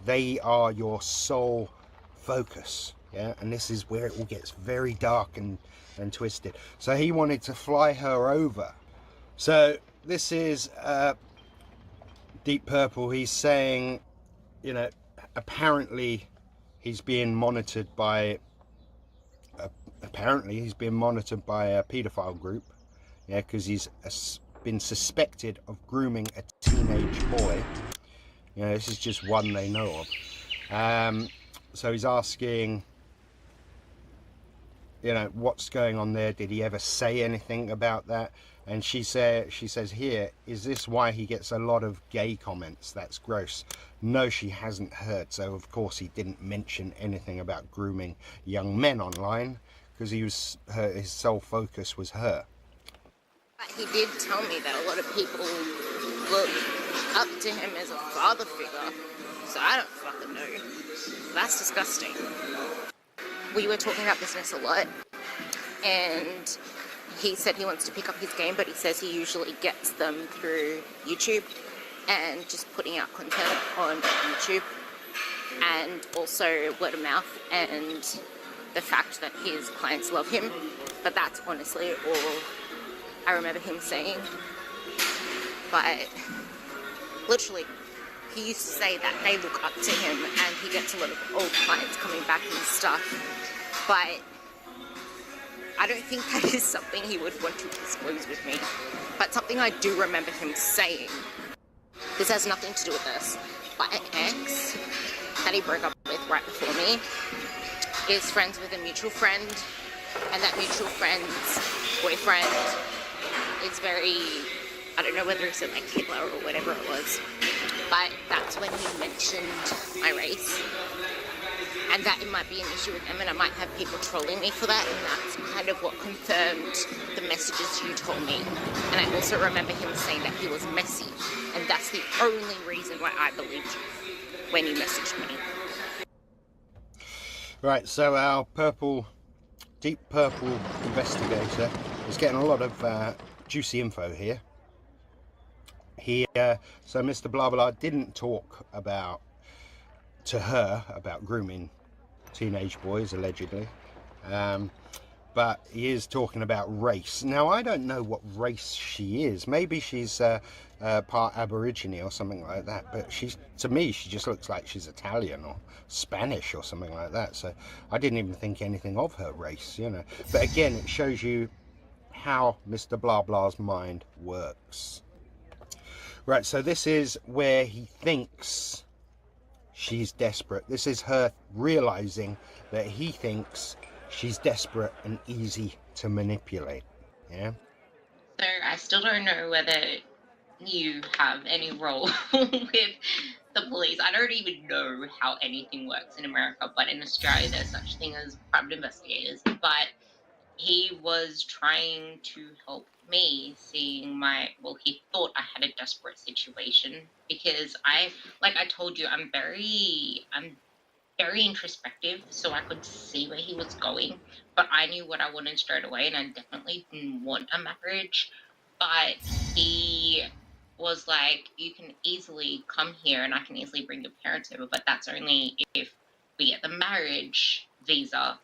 they are your sole focus. Yeah, and this is where it all gets very dark and twisted. So he wanted to fly her over. So this is Deep Purple. He's saying, you know, apparently he's being monitored by a paedophile group. Yeah, because he's been suspected of grooming a teenage boy. You know, this is just one they know of. So he's asking, you know, what's going on there? Did he ever say anything about that? And she says here, is this why he gets a lot of gay comments? That's gross. No, she hasn't heard. So of course he didn't mention anything about grooming young men online, because his sole focus was her. But he did tell me that a lot of people look up to him as a father figure. So I don't fucking know. That's disgusting. We were talking about business a lot, and he said he wants to pick up his game, but he says he usually gets them through YouTube and just putting out content on YouTube, and also word of mouth and the fact that his clients love him. But that's honestly all I remember him saying. But literally, he used to say that they look up to him and he gets a lot of old clients coming back and stuff. But I don't think that is something he would want to disclose with me. But something I do remember him saying, this has nothing to do with this, but an ex that he broke up with right before me is friends with a mutual friend, and that mutual friend's boyfriend is very, I don't know whether he said like Hitler or whatever it was, but that's when he mentioned my race, and that it might be an issue with them, and I might have people trolling me for that, and that's kind of what confirmed the messages you told me. And I also remember him saying that he was messy, and that's the only reason why I believed you when you messaged me. Right, so our Deep Purple investigator is getting a lot of juicy info here. So Mr. Blah Blah didn't talk to her about grooming teenage boys, allegedly, but he is talking about race. Now, I don't know what race she is. Maybe she's part Aborigine or something like that, but to me she just looks like she's Italian or Spanish or something like that. So I didn't even think anything of her race, you know. But again, it shows you how Mr. Blah Blah's mind works. Right, so this is where he thinks she's desperate. This is her realizing that he thinks she's desperate and easy to manipulate. Yeah. So I still don't know whether you have any role with the police. I don't even know how anything works in America, but in Australia there's such thing as private investigators. But he was trying to help me, seeing he thought I had a desperate situation, because like I told you, I'm very introspective, so I could see where he was going, but I knew what I wanted straight away, and I definitely didn't want a marriage. But he was like, you can easily come here and I can easily bring your parents over, but that's only if we get the marriage visa.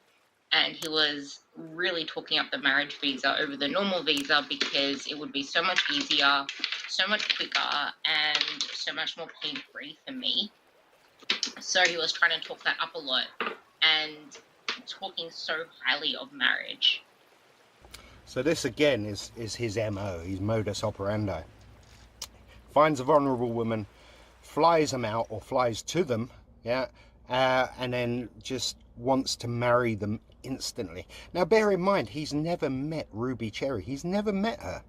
And he was really talking up the marriage visa over the normal visa because it would be so much easier, so much quicker, and so much more pain-free for me. So he was trying to talk that up a lot and talking so highly of marriage. So this again is his MO, his modus operandi. Finds a vulnerable woman, flies them out or flies to them, yeah, and then just wants to marry them instantly. Now bear in mind, he's never met Ruby Cherry. He's never met her.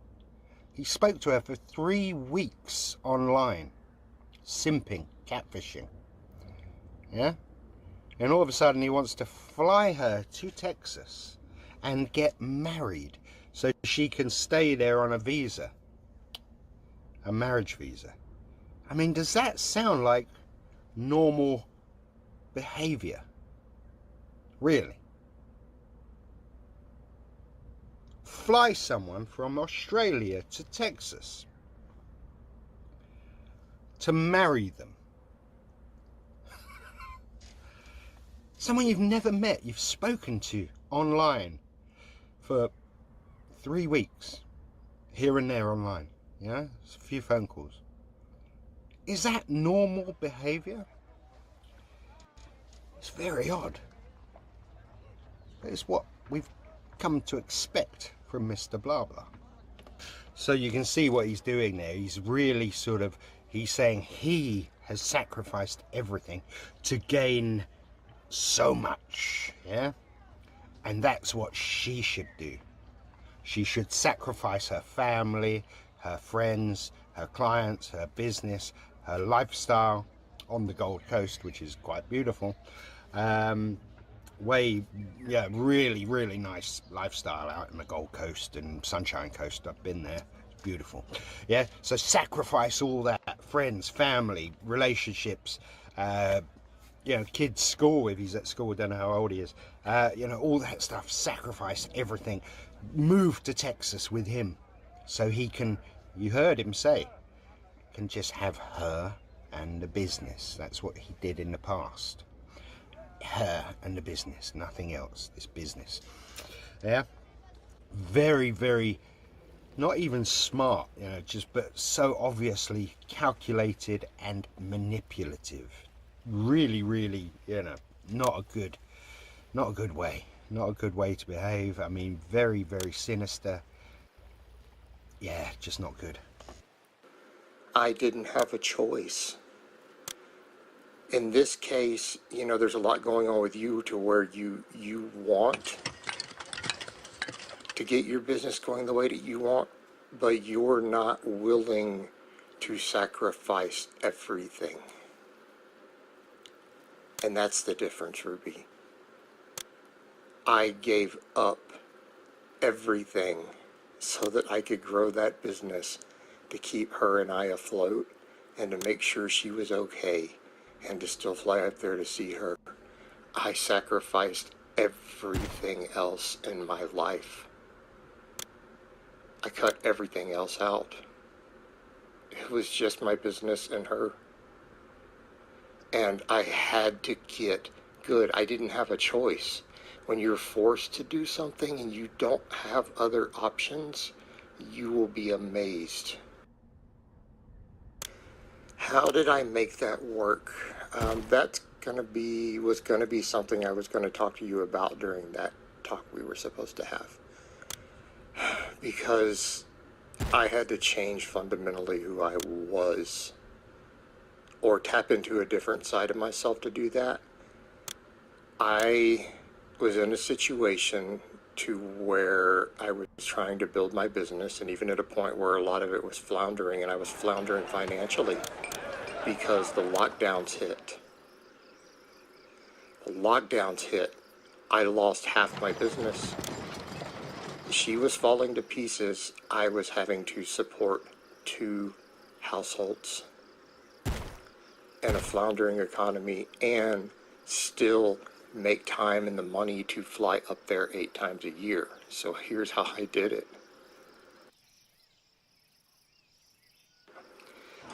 He spoke to her for 3 weeks online, simping, catfishing. Yeah? And all of a sudden he wants to fly her to Texas and get married so she can stay there on a visa, a marriage visa. I mean, does that sound like normal behavior? Really? Fly someone from Australia to Texas to marry them. Someone you've never met, you've spoken to online for 3 weeks, here and there online, yeah? It's a few phone calls. Is that normal behavior? It's very odd. But it's what we've come to expect from Mr. Blah Blah. So you can see what he's doing there. He's really he's saying he has sacrificed everything to gain so much, yeah? And that's what she should do. She should sacrifice her family, her friends, her clients, her business, her lifestyle on the Gold Coast, which is quite beautiful. Really nice lifestyle out in the Gold Coast and Sunshine Coast. I've been there. It's beautiful. Yeah, so sacrifice all that. Friends, family, relationships, kids' school, if he's at school, I don't know how old he is. All that stuff, sacrifice everything. Move to Texas with him so he can, you heard him say, can just have her and the business. That's what he did in the past. Her and the business, nothing else. This business. Yeah. Very, very, not even smart, but so obviously calculated and manipulative. Really, really, not a good way. Not a good way to behave. I mean, very, very sinister. Yeah, just not good. I didn't have a choice. In this case, there's a lot going on with you to where you want to get your business going the way that you want, but you're not willing to sacrifice everything. And that's the difference, Ruby. I gave up everything so that I could grow that business to keep her and I afloat and to make sure she was okay and to still fly up there to see her. I sacrificed everything else in my life. I cut everything else out. It was just my business and her. And I had to get good. I didn't have a choice. When you're forced to do something and you don't have other options, you will be amazed. How did I make that work? That's was gonna be something I was gonna talk to you about during that talk we were supposed to have. Because I had to change fundamentally who I was, or tap into a different side of myself to do that. I was in a situation to where I was trying to build my business, and even at a point where a lot of it was floundering, and I was floundering financially because the lockdowns hit. The lockdowns hit. I lost half my business. She was falling to pieces. I was having to support 2 households and a floundering economy, and still make time and the money to fly up there 8 times a year. So here's how I did it.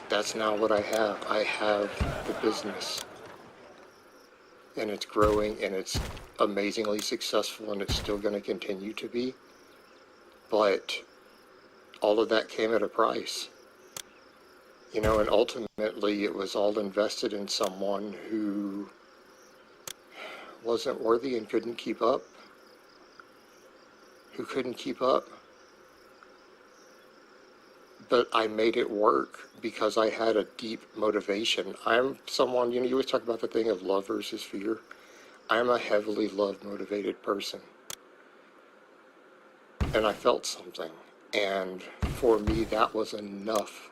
That's not what I have. I have the business, and it's growing, and it's amazingly successful, and it's still going to continue to be. But all of that came at a price. And ultimately it was all invested in someone who wasn't worthy and couldn't keep up. But I made it work because I had a deep motivation. I'm someone, you always talk about the thing of love versus fear. I'm a heavily love-motivated person. And I felt something. And for me, that was enough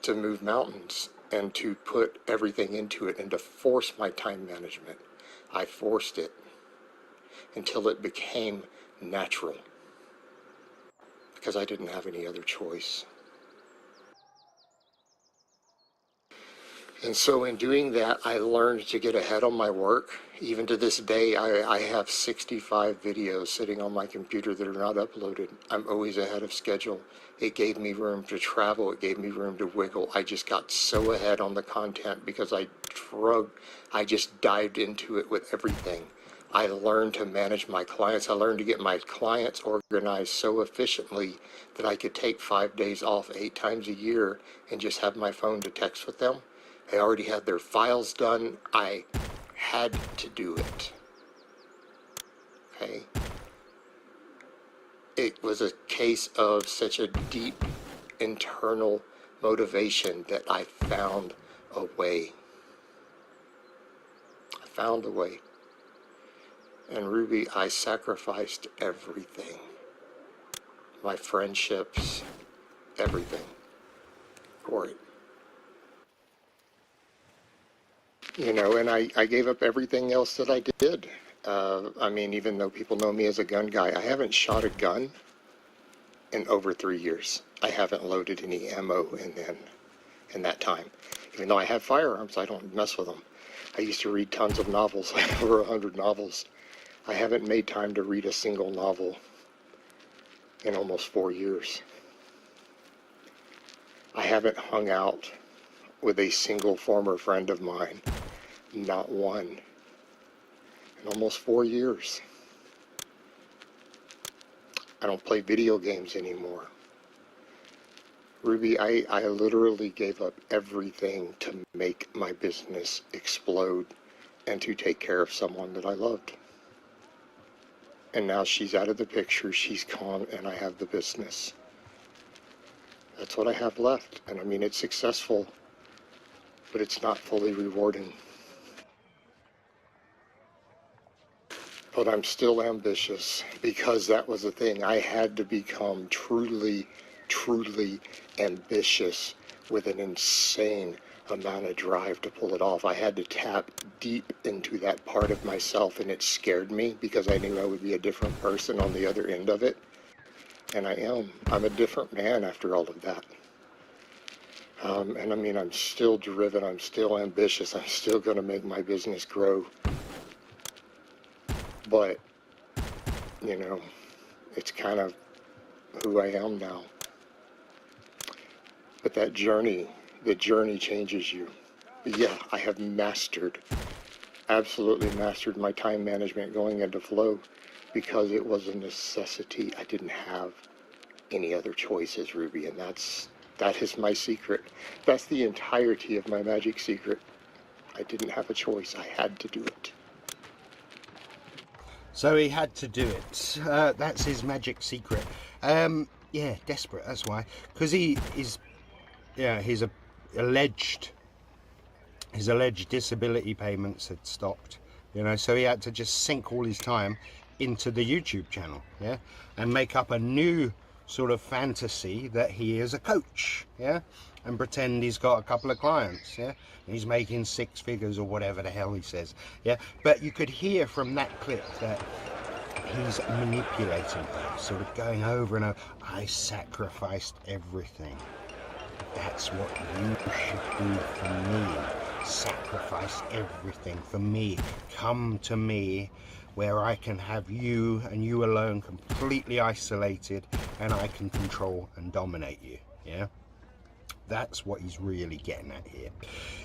to move mountains and to put everything into it and to force my time management. I forced it until it became natural because I didn't have any other choice. And so in doing that, I learned to get ahead on my work. Even to this day, I have 65 videos sitting on my computer that are not uploaded. I'm always ahead of schedule. It gave me room to travel. It gave me room to wiggle. I just got so ahead on the content because I just dived into it with everything. I learned to manage my clients. I learned to get my clients organized so efficiently that I could take 5 days off 8 times a year and just have my phone to text with them. I already had their files done. I had to do it. Okay? It was a case of such a deep internal motivation that I found a way. I found a way. And Ruby, I sacrificed everything. My friendships, everything for it. You know, and I gave up everything else that I did. I mean, even though people know me as a gun guy, I haven't shot a gun in over 3 years. I haven't loaded any ammo in that time. Even though I have firearms, I don't mess with them. I used to read tons of novels, over 100 novels. I haven't made time to read a single novel in almost 4 years. I haven't hung out with a single former friend of mine, not one, in almost 4 years. I don't play video games anymore. Ruby, I literally gave up everything to make my business explode and to take care of someone that I loved. And now she's out of the picture, she's gone, and I have the business. That's what I have left. And I mean, it's successful, but it's not fully rewarding. But I'm still ambitious, because that was the thing. I had to become truly, truly ambitious with an insane amount of drive to pull it off. I had to tap deep into that part of myself, and it scared me because I knew I would be a different person on the other end of it. And I am. I'm a different man after all of that. And I mean, I'm still driven. I'm still ambitious. I'm still going to make my business grow. But, you know, it's kind of who I am now. But that journey, the journey changes you. Yeah, I have absolutely mastered my time management going into flow because it was a necessity. I didn't have any other choices, Ruby, and that is my secret. That's the entirety of my magic secret. I didn't have a choice. I had to do it. So he had to do it. That's his magic secret. Yeah, desperate, that's why. Because his alleged disability payments had stopped, you know, so he had to just sink all his time into the YouTube channel, yeah, and make up a new sort of fantasy that he is a coach, yeah, and pretend he's got a couple of clients, yeah, and he's making 6 figures or whatever the hell he says, yeah. But you could hear from that clip that he's manipulating her, sort of going over and over. I sacrificed everything. That's what you should do for me. Sacrifice everything for me. Come to me where I can have you and you alone, completely isolated, and I can control and dominate you, yeah? That's what he's really getting at here.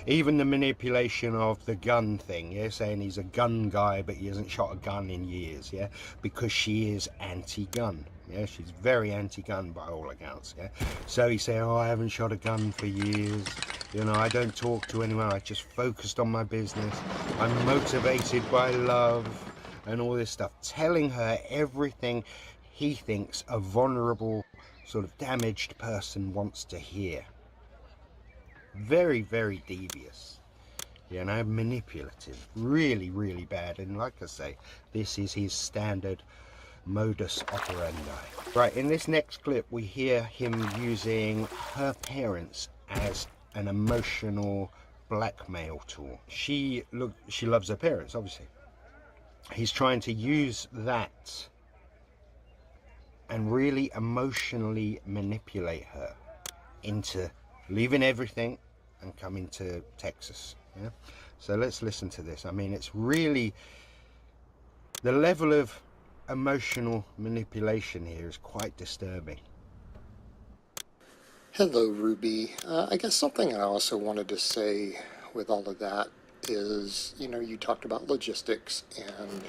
Even the manipulation of the gun thing, yeah, saying he's a gun guy but he hasn't shot a gun in years, yeah, because she is anti-gun, yeah, she's very anti-gun by all accounts, yeah. So he's saying, oh, I haven't shot a gun for years, you know, I don't talk to anyone, I just focused on my business, I'm motivated by love and all this stuff, telling her everything he thinks a vulnerable, sort of damaged person wants to hear. Very, very devious, you know, manipulative, really, really bad. And like I say, this is his standard modus operandi. Right, in this next clip, we hear him using her parents as an emotional blackmail tool. She loves her parents, obviously. He's trying to use that and really emotionally manipulate her into leaving everything and coming to Texas. Yeah, so let's listen to this. I mean, it's really, the level of emotional manipulation here is quite disturbing. Hello, Ruby. I guess something I also wanted to say with all of that is, you talked about logistics, and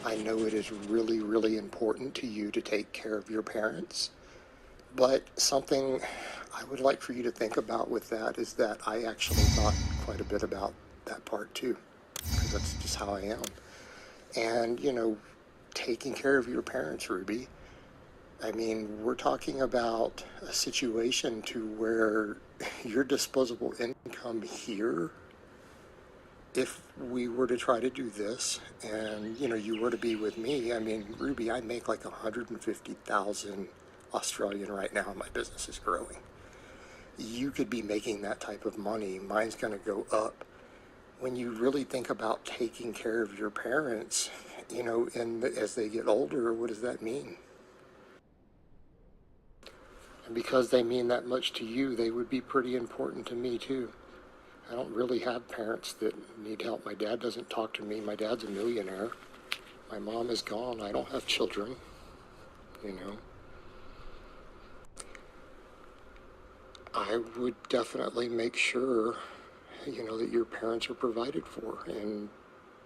I know it is really, really important to you to take care of your parents. But something I would like for you to think about with that is that I actually thought quite a bit about that part too, because that's just how I am. And, taking care of your parents, Ruby, I mean, we're talking about a situation to where your disposable income here, if we were to try to do this and, you were to be with me, I mean, Ruby, I make like 150,000 Australian right now, and my business is growing. You could be making that type of money. Mine's going to go up. When you really think about taking care of your parents, and as they get older, what does that mean? And because they mean that much to you, they would be pretty important to me too. I don't really have parents that need help. My dad doesn't talk to me. My dad's a millionaire. My mom is gone. I don't have children, I would definitely make sure, that your parents are provided for and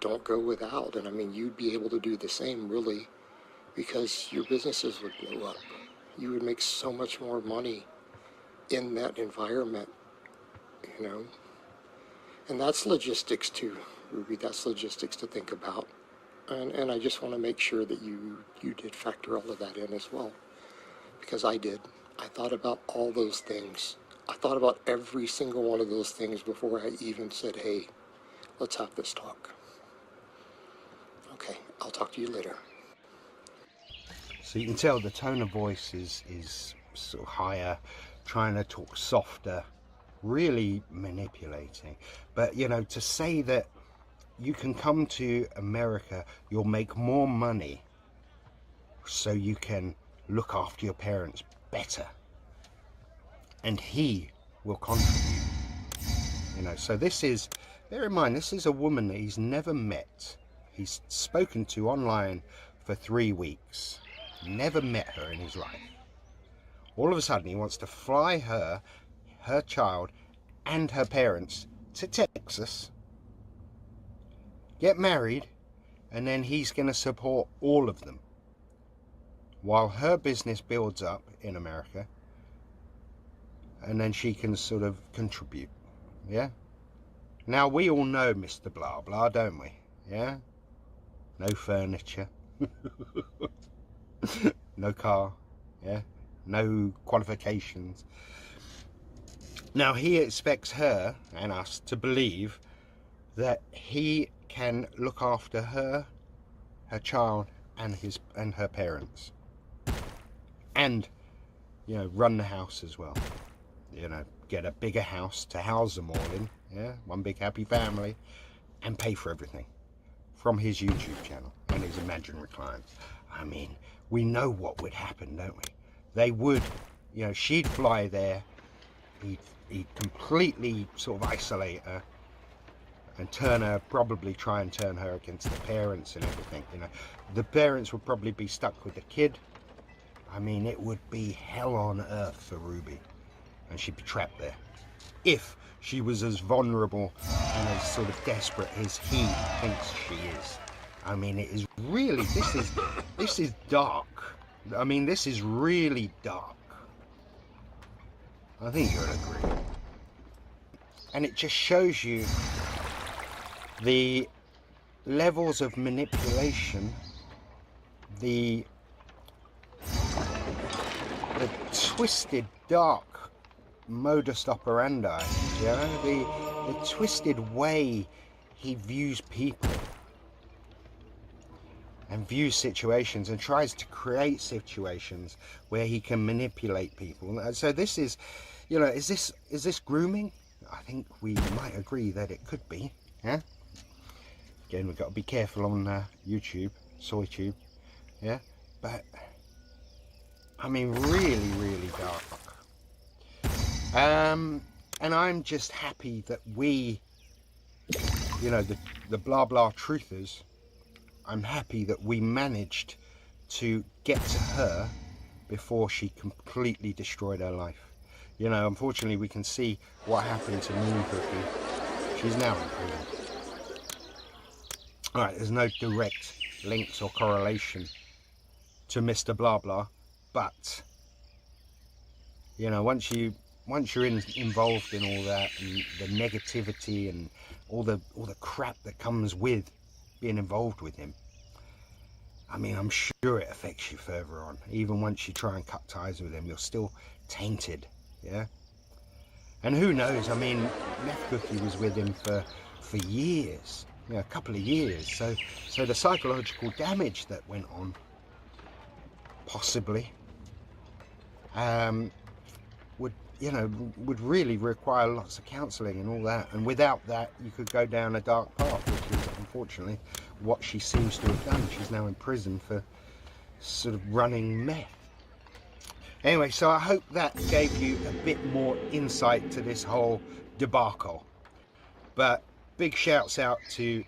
don't go without. And I mean, you'd be able to do the same, really, because your businesses would blow up. You would make so much more money in that environment, And that's logistics too, Ruby. That's logistics to think about. And I just want to make sure that you did factor all of that in as well, because I did. I thought about all those things. I thought about every single one of those things before I even said, hey, let's have this talk. Okay, I'll talk to you later. So you can tell the tone of voice is sort of higher, trying to talk softer, really manipulating. But, to say that you can come to America, you'll make more money so you can look after your parents better, and he will contribute. So this is, bear in mind, this is a woman that he's never met. He's spoken to online for 3 weeks, never met her in his life. All of a sudden he wants to fly her child and her parents to Texas, get married, and then he's going to support all of them while her business builds up in America, and then she can sort of contribute. Yeah, now we all know Mr. Blah Blah, don't we? Yeah, no furniture, no car, yeah, no qualifications. Now he expects her and us to believe that he can look after her child, and her parents, and run the house as well. Get a bigger house to house them all in. Yeah, one big happy family, and pay for everything from his YouTube channel and his imaginary clients. I mean, we know what would happen, don't we? They would, she'd fly there. He'd completely sort of isolate her and probably try and turn her against the parents and everything. The parents would probably be stuck with the kid. I mean, it would be hell on earth for Ruby, and she'd be trapped there if she was as vulnerable and as sort of desperate as he thinks she is. I mean, it is really, this is dark. I mean, this is really dark. I think you'll agree. And it just shows you the levels of manipulation, the twisted, dark modus operandi, the twisted way he views people and views situations and tries to create situations where he can manipulate people. So this is, is this grooming? I think we might agree that it could be. Yeah. Again, we've got to be careful on YouTube, SoyTube. Yeah. But I mean, really, really dark. And I'm just happy that we, you know, the blah blah truthers, I'm happy that we managed to get to her before she completely destroyed her life. You know, unfortunately, we can see what happened to Moon Cookie. She's now in prison. All right, there's no direct links or correlation to Mr. Blah Blah, but you know, once you're involved in all that and the negativity and all the crap that comes with being involved with him, I mean, I'm sure it affects you further on. Even once you try and cut ties with him, you're still tainted, yeah? And who knows, I mean, Meth Cookie was with him for years, you know, a couple of years. So the psychological damage that went on, possibly, would, you know, would really require lots of counselling and all that. And without that, you could go down a dark path, which is unfortunately what she seems to have done. She's now in prison for sort of running meth. Anyway, so I hope that gave you a bit more insight to this whole debacle. But big shouts out to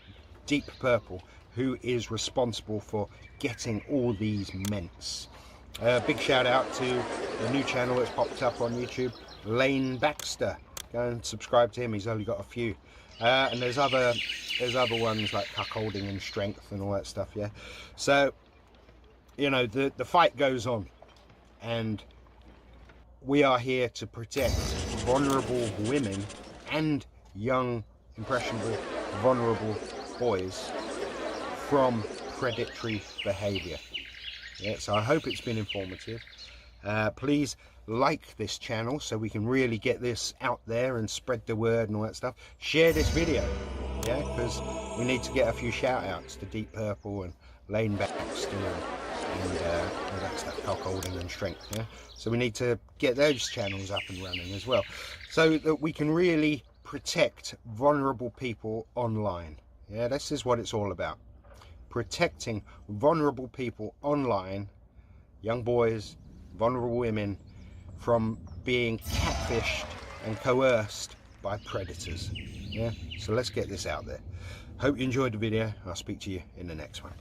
Deep Purple, who is responsible for getting all these ments. Big shout out to the new channel that's popped up on YouTube, Lane Baxter. Go and subscribe to him. He's only got a few. And there's other ones like Cuckolding and Strength and all that stuff. Yeah. So, you know, the fight goes on, and we are here to protect vulnerable women and young, impressionable, vulnerable boys from predatory behaviour. Yeah, so I hope it's been informative. Please like this channel so we can really get this out there and spread the word and all that stuff. Share this video, yeah, because we need to get a few shout outs to Deep Purple and Lane Baxter and all that stuff, Cuckolding and Strength, yeah. So we need to get those channels up and running as well, so that we can really protect vulnerable people online. Yeah, this is what it's all about. Protecting vulnerable people online, young boys, vulnerable women, from being catfished and coerced by predators. Yeah, so let's get this out there. Hope you enjoyed the video. I'll speak to you in the next one.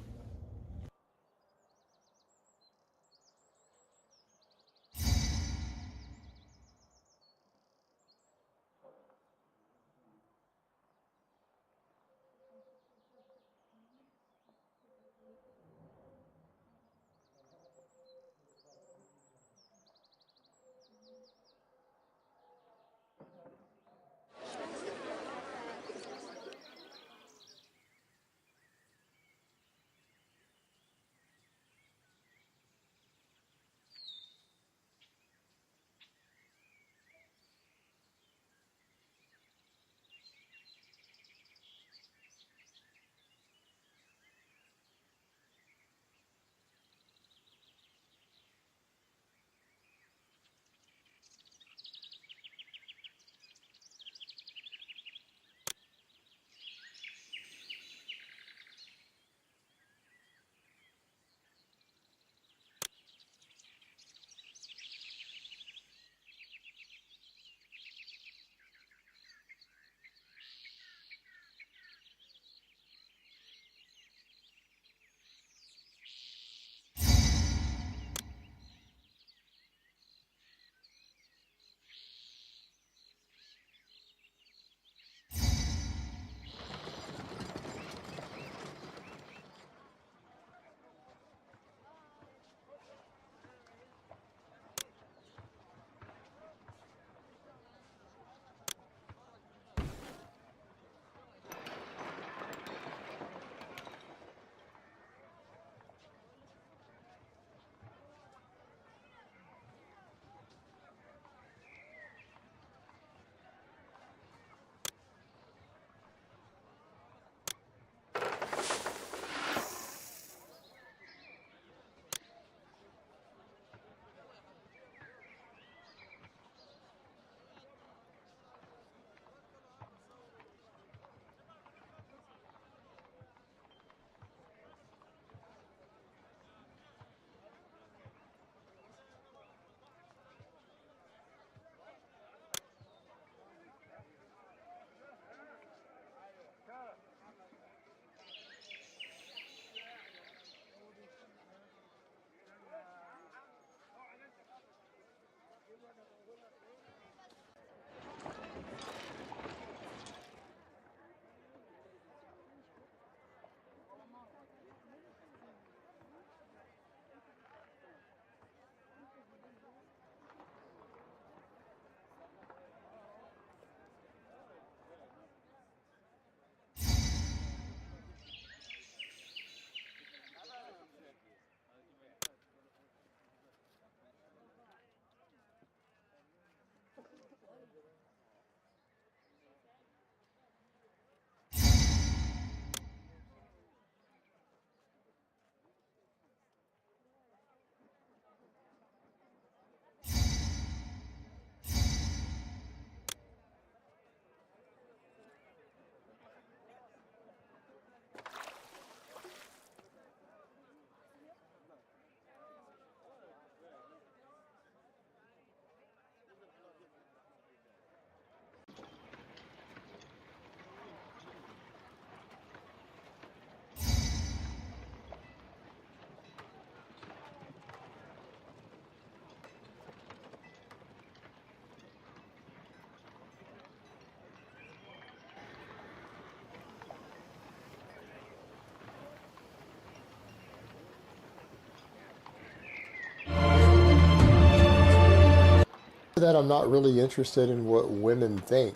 That I'm not really interested in what women think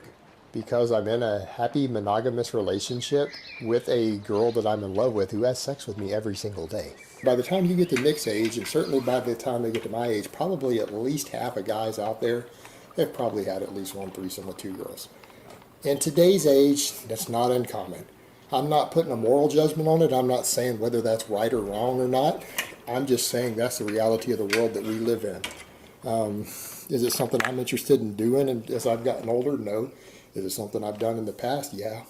because I'm in a happy monogamous relationship with a girl that I'm in love with who has sex with me every single day. By the time you get to Nick's age, and certainly by the time they get to my age, probably at least half of guys out there have probably had at least one threesome with two girls. In today's age, that's not uncommon. I'm not putting a moral judgment on it. I'm not saying whether that's right or wrong or not. I'm just saying that's the reality of the world that we live in. Is it something I'm interested in doing and as I've gotten older? No. Is it something I've done in the past? Yeah.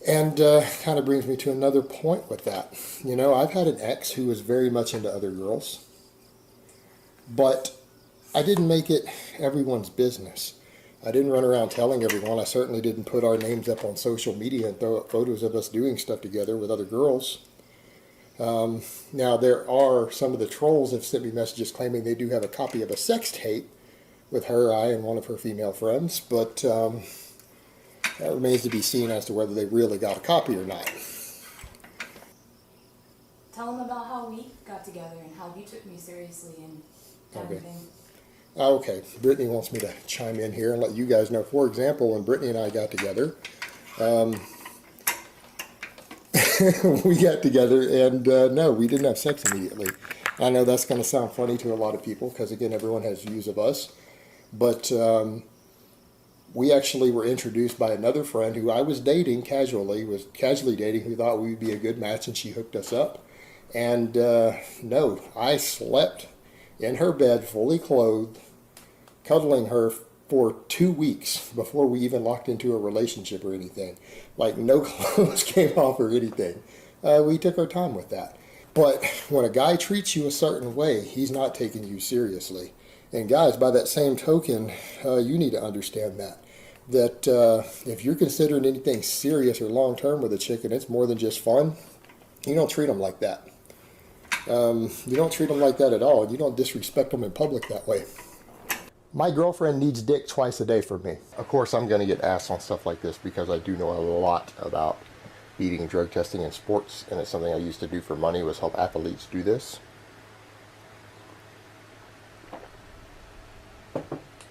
And kind of brings me to another point with that. You know, I've had an ex who was very much into other girls, but I didn't make it everyone's business. I didn't run around telling everyone. I certainly didn't put our names up on social media and throw up photos of us doing stuff together with other girls. Now, there are some of the trolls have sent me messages claiming they do have a copy of a sex tape with her, I, and one of her female friends, but that remains to be seen as to whether they really got a copy or not. Tell them about how we got together and how you took me seriously and everything. Okay, Brittany wants me to chime in here and let you guys know. For example, when Brittany and I got together, we got together and no, we didn't have sex immediately. I know that's going to sound funny to a lot of people because, again, everyone has views of us. But we actually were introduced by another friend who I was dating was casually dating, who thought we would be a good match, and she hooked us up. And no, I slept in her bed fully clothed, cuddling her for 2 weeks before we even locked into a relationship or anything. Like, no clothes came off or anything. We took our time with that. But when a guy treats you a certain way, he's not taking you seriously. And guys, by that same token, you need to understand that if you're considering anything serious or long-term with a chick and it's more than just fun, you don't treat them like that. You don't treat them like that at all. You don't disrespect them in public that way. My girlfriend needs dick twice a day from me. Of course, I'm going to get asked on stuff like this because I do know a lot about eating and drug testing in sports, and it's something I used to do for money, was help athletes do this.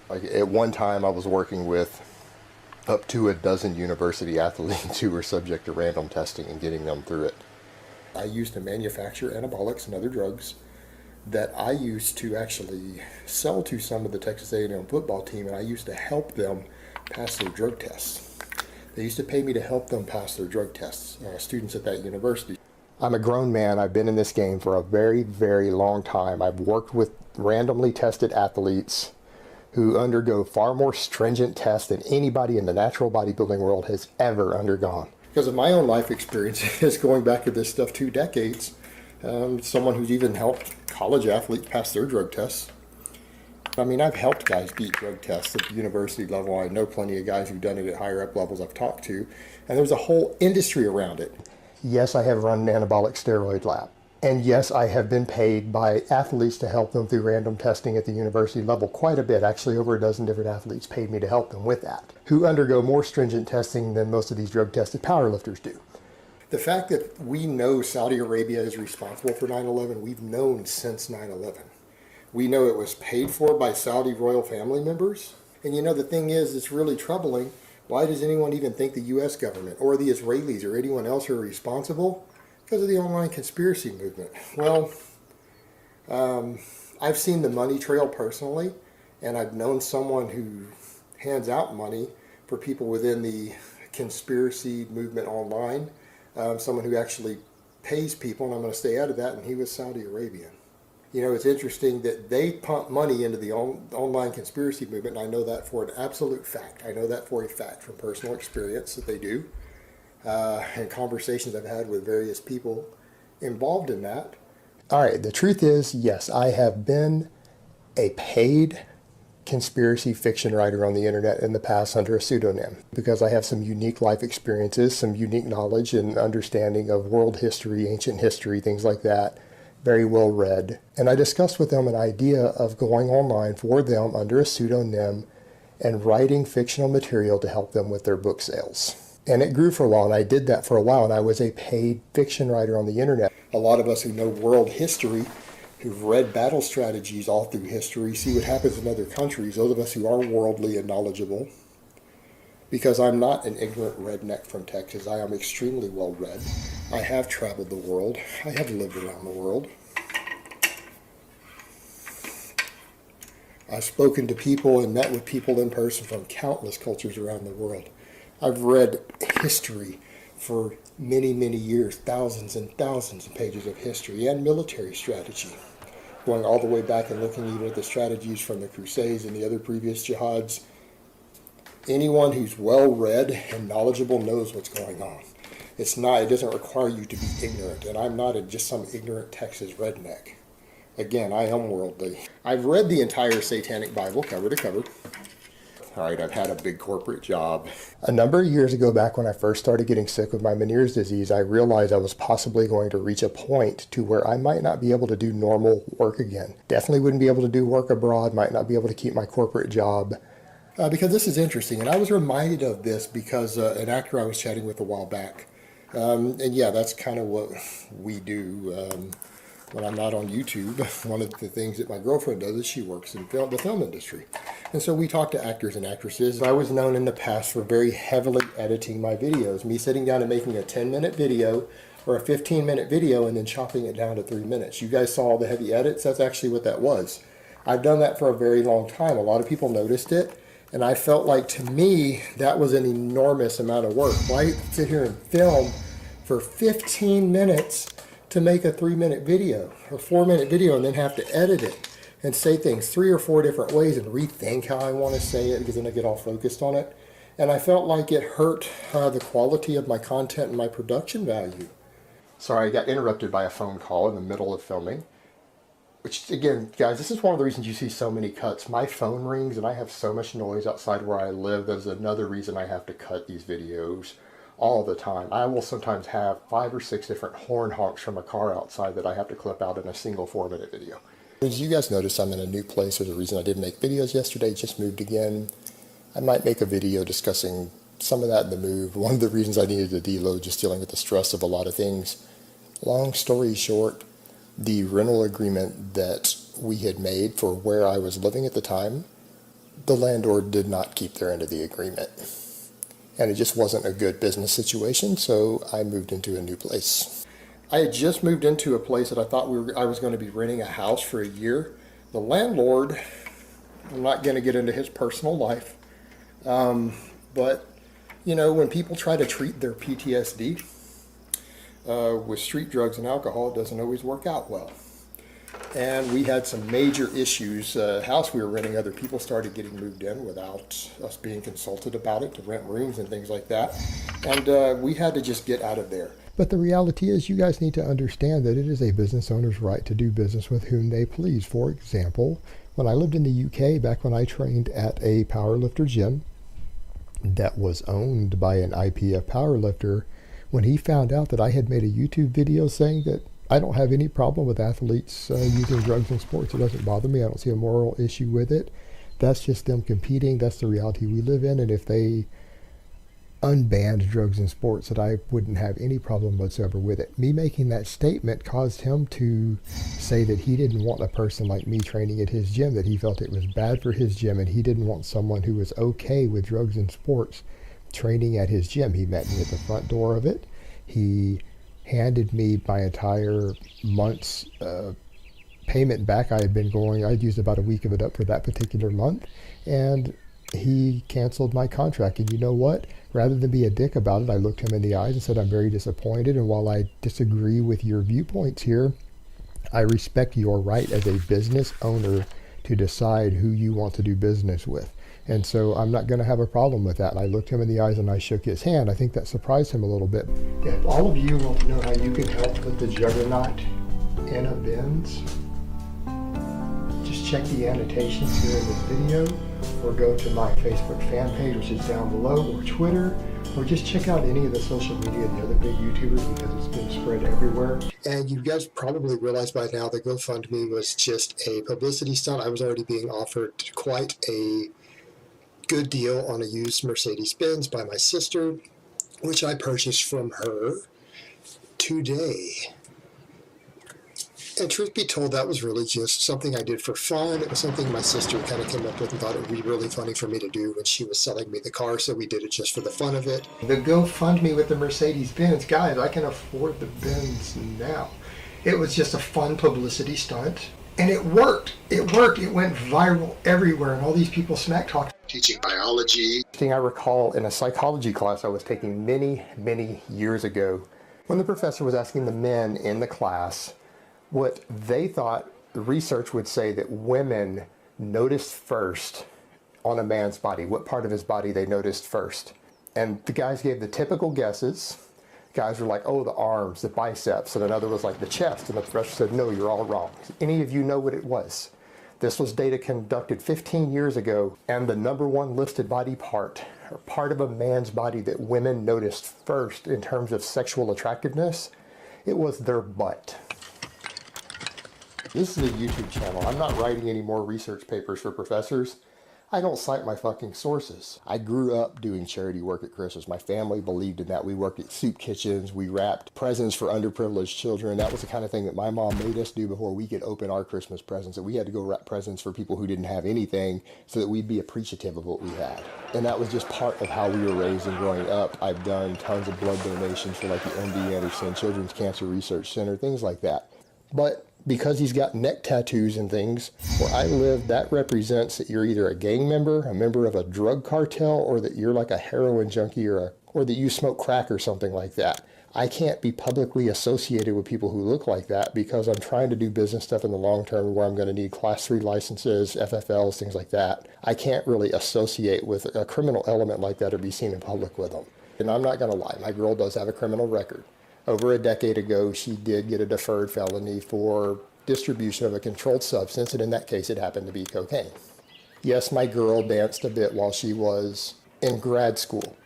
Like, at one time I was working with up to a dozen university athletes who were subject to random testing and getting them through it. I used to manufacture anabolics and other drugs that I used to actually sell to some of the Texas A&M football team, and I used to help them pass their drug tests. They used to pay me to help them pass their drug tests, students at that university. I'm a grown man. I've been in this game for a very, very long time. I've worked with randomly tested athletes who undergo far more stringent tests than anybody in the natural bodybuilding world has ever undergone. Because of my own life experiences going back to this stuff 2 decades, someone who's even helped college athletes pass their drug tests. I mean, I've helped guys beat drug tests at the university level. I know plenty of guys who've done it at higher up levels I've talked to, and there's a whole industry around it. Yes, I have run an anabolic steroid lab. And yes, I have been paid by athletes to help them through random testing at the university level quite a bit. Actually, over a dozen different athletes paid me to help them with that, who undergo more stringent testing than most of these drug-tested powerlifters do. The fact that we know Saudi Arabia is responsible for 9/11, we've known since 9/11. We know it was paid for by Saudi royal family members. And you know, the thing is, it's really troubling. Why does anyone even think the U.S. government or the Israelis or anyone else are responsible? Because of the online conspiracy movement. Well, I've seen the money trail personally, and I've known someone who hands out money for people within the conspiracy movement online, someone who actually pays people, and I'm going to stay out of that, and he was Saudi Arabian. You know, it's interesting that they pump money into the online conspiracy movement, and I know that for an absolute fact. I know that for a fact from personal experience that they do. And conversations I've had with various people involved in that. All right, the truth is, yes, I have been a paid conspiracy fiction writer on the internet in the past under a pseudonym because I have some unique life experiences, some unique knowledge and understanding of world history, ancient history, things like that, very well read. And I discussed with them an idea of going online for them under a pseudonym and writing fictional material to help them with their book sales. And it grew for a while, and I did that for a while, and I was a paid fiction writer on the internet. A lot of us who know world history who've read battle strategies all through history, see what happens in other countries, those of us who are worldly and knowledgeable. Because I'm not an ignorant redneck from Texas. I am extremely well read. I have traveled the world. I have lived around the world. I've spoken to people and met with people in person from countless cultures around the world. I've read history for many, many years, thousands and thousands of pages of history and military strategy, going all the way back and looking even at the strategies from the Crusades and the other previous jihads. Anyone who's well read and knowledgeable knows what's going on. It doesn't require you to be ignorant, and I'm not just some ignorant Texas redneck. Again, I am worldly. I've read the entire Satanic Bible cover to cover. All right, I've had a big corporate job. A number of years ago, back when I first started getting sick with my Meniere's disease, I realized I was possibly going to reach a point to where I might not be able to do normal work again. Definitely wouldn't be able to do work abroad, might not be able to keep my corporate job. Because this is interesting, and I was reminded of this because an actor I was chatting with a while back, and yeah, that's kind of what we do. When I'm not on YouTube, one of the things that my girlfriend does is she works in the film industry. And so we talk to actors and actresses. I was known in the past for very heavily editing my videos, me sitting down and making a 10-minute video or a 15-minute video and then chopping it down to 3 minutes. You guys saw all the heavy edits? That's actually what that was. I've done that for a very long time. A lot of people noticed it, and I felt like, to me, that was an enormous amount of work. Why sit here and film for 15 minutes to make a 3-minute video or 4-minute video and then have to edit it and say things 3 or 4 different ways and rethink how I want to say it, because then I get all focused on it. And I felt like it hurt the quality of my content and my production value. Sorry, I got interrupted by a phone call in the middle of filming. Which, again, guys, this is one of the reasons you see so many cuts. My phone rings and I have so much noise outside where I live. That's another reason I have to cut these videos all the time. I will sometimes have 5 or 6 different horn honks from a car outside that I have to clip out in a single 4-minute video. As you guys notice, I'm in a new place. There's a reason I didn't make videos yesterday, just moved again. I might make a video discussing some of that in the move. One of the reasons I needed to deload, just dealing with the stress of a lot of things. Long story short, the rental agreement that we had made for where I was living at the time, the landlord did not keep their end of the agreement. And it just wasn't a good business situation, so I moved into a new place. I had just moved into a place that I thought I was going to be renting a house for a year. The landlord, I'm not going to get into his personal life, but, you know, when people try to treat their PTSD with street drugs and alcohol, it doesn't always work out well. And we had some major issues. House we were renting, other people started getting moved in without us being consulted about it to rent rooms and things like that. And we had to just get out of there. But the reality is, you guys need to understand that it is a business owner's right to do business with whom they please. For example, when I lived in the UK, back when I trained at a powerlifter gym that was owned by an IPF powerlifter, when he found out that I had made a YouTube video saying that I don't have any problem with athletes using drugs in sports, it doesn't bother me, I don't see a moral issue with it. That's just them competing. That's the reality we live in. And if they unbanned drugs in sports, that I wouldn't have any problem whatsoever with it. Me making that statement caused him to say that he didn't want a person like me training at his gym, that he felt it was bad for his gym and he didn't want someone who was okay with drugs in sports training at his gym. He met me at the front door of it. He handed me my entire month's payment back. I'd used about a week of it up for that particular month, and he canceled my contract. And you know what? Rather than be a dick about it, I looked him in the eyes and said, I'm very disappointed, and while I disagree with your viewpoints here, I respect your right as a business owner to decide who you want to do business with. And so I'm not going to have a problem with that. And I looked him in the eyes and I shook his hand. I think that surprised him a little bit. If all of you want to know how you can help with the juggernaut in a Benz, just check the annotations here in this video, or go to my Facebook fan page, which is down below, or Twitter, or just check out any of the social media of the other big YouTubers, because it's been spread everywhere. And you guys probably realized by now that GoFundMe was just a publicity stunt. I was already being offered quite a good deal on a used Mercedes-Benz by my sister, which I purchased from her today. And truth be told, that was really just something I did for fun. It was something my sister kind of came up with and thought it would be really funny for me to do when she was selling me the car, so we did it just for the fun of it. The GoFundMe with the Mercedes-Benz, guys, I can afford the Benz now. It was just a fun publicity stunt, and it worked. It worked. It went viral everywhere, and all these people smack talk. Teaching biology. Thing I recall in a psychology class I was taking many, many years ago, when the professor was asking the men in the class what they thought the research would say that women noticed first on a man's body, what part of his body they noticed first. And the guys gave the typical guesses. Guys were like, oh, the arms, the biceps, and another was like the chest. And the professor said, no, you're all wrong. Any of you know what it was? This was data conducted 15 years ago, and the number one listed body part, or part of a man's body that women noticed first in terms of sexual attractiveness, it was their butt. This is a YouTube channel. I'm not writing any more research papers for professors. I don't cite my fucking sources. I grew up doing charity work at Christmas. My family believed in that. We worked at soup kitchens. We wrapped presents for underprivileged children. That was the kind of thing that my mom made us do before we could open our Christmas presents. That we had to go wrap presents for people who didn't have anything so that we'd be appreciative of what we had. And that was just part of how we were raised and growing up. I've done tons of blood donations for like the MD Anderson Children's Cancer Research Center, things like that. But because he's got neck tattoos and things, where I live, that represents that you're either a gang member, a member of a drug cartel, or that you're like a heroin junkie or that you smoke crack or something like that. I can't be publicly associated with people who look like that because I'm trying to do business stuff in the long term where I'm going to need class 3 licenses, FFLs, things like that. I can't really associate with a criminal element like that or be seen in public with them. And I'm not going to lie, my girl does have a criminal record. Over a decade ago, she did get a deferred felony for distribution of a controlled substance, and in that case, it happened to be cocaine. Yes, my girl danced a bit while she was in grad school.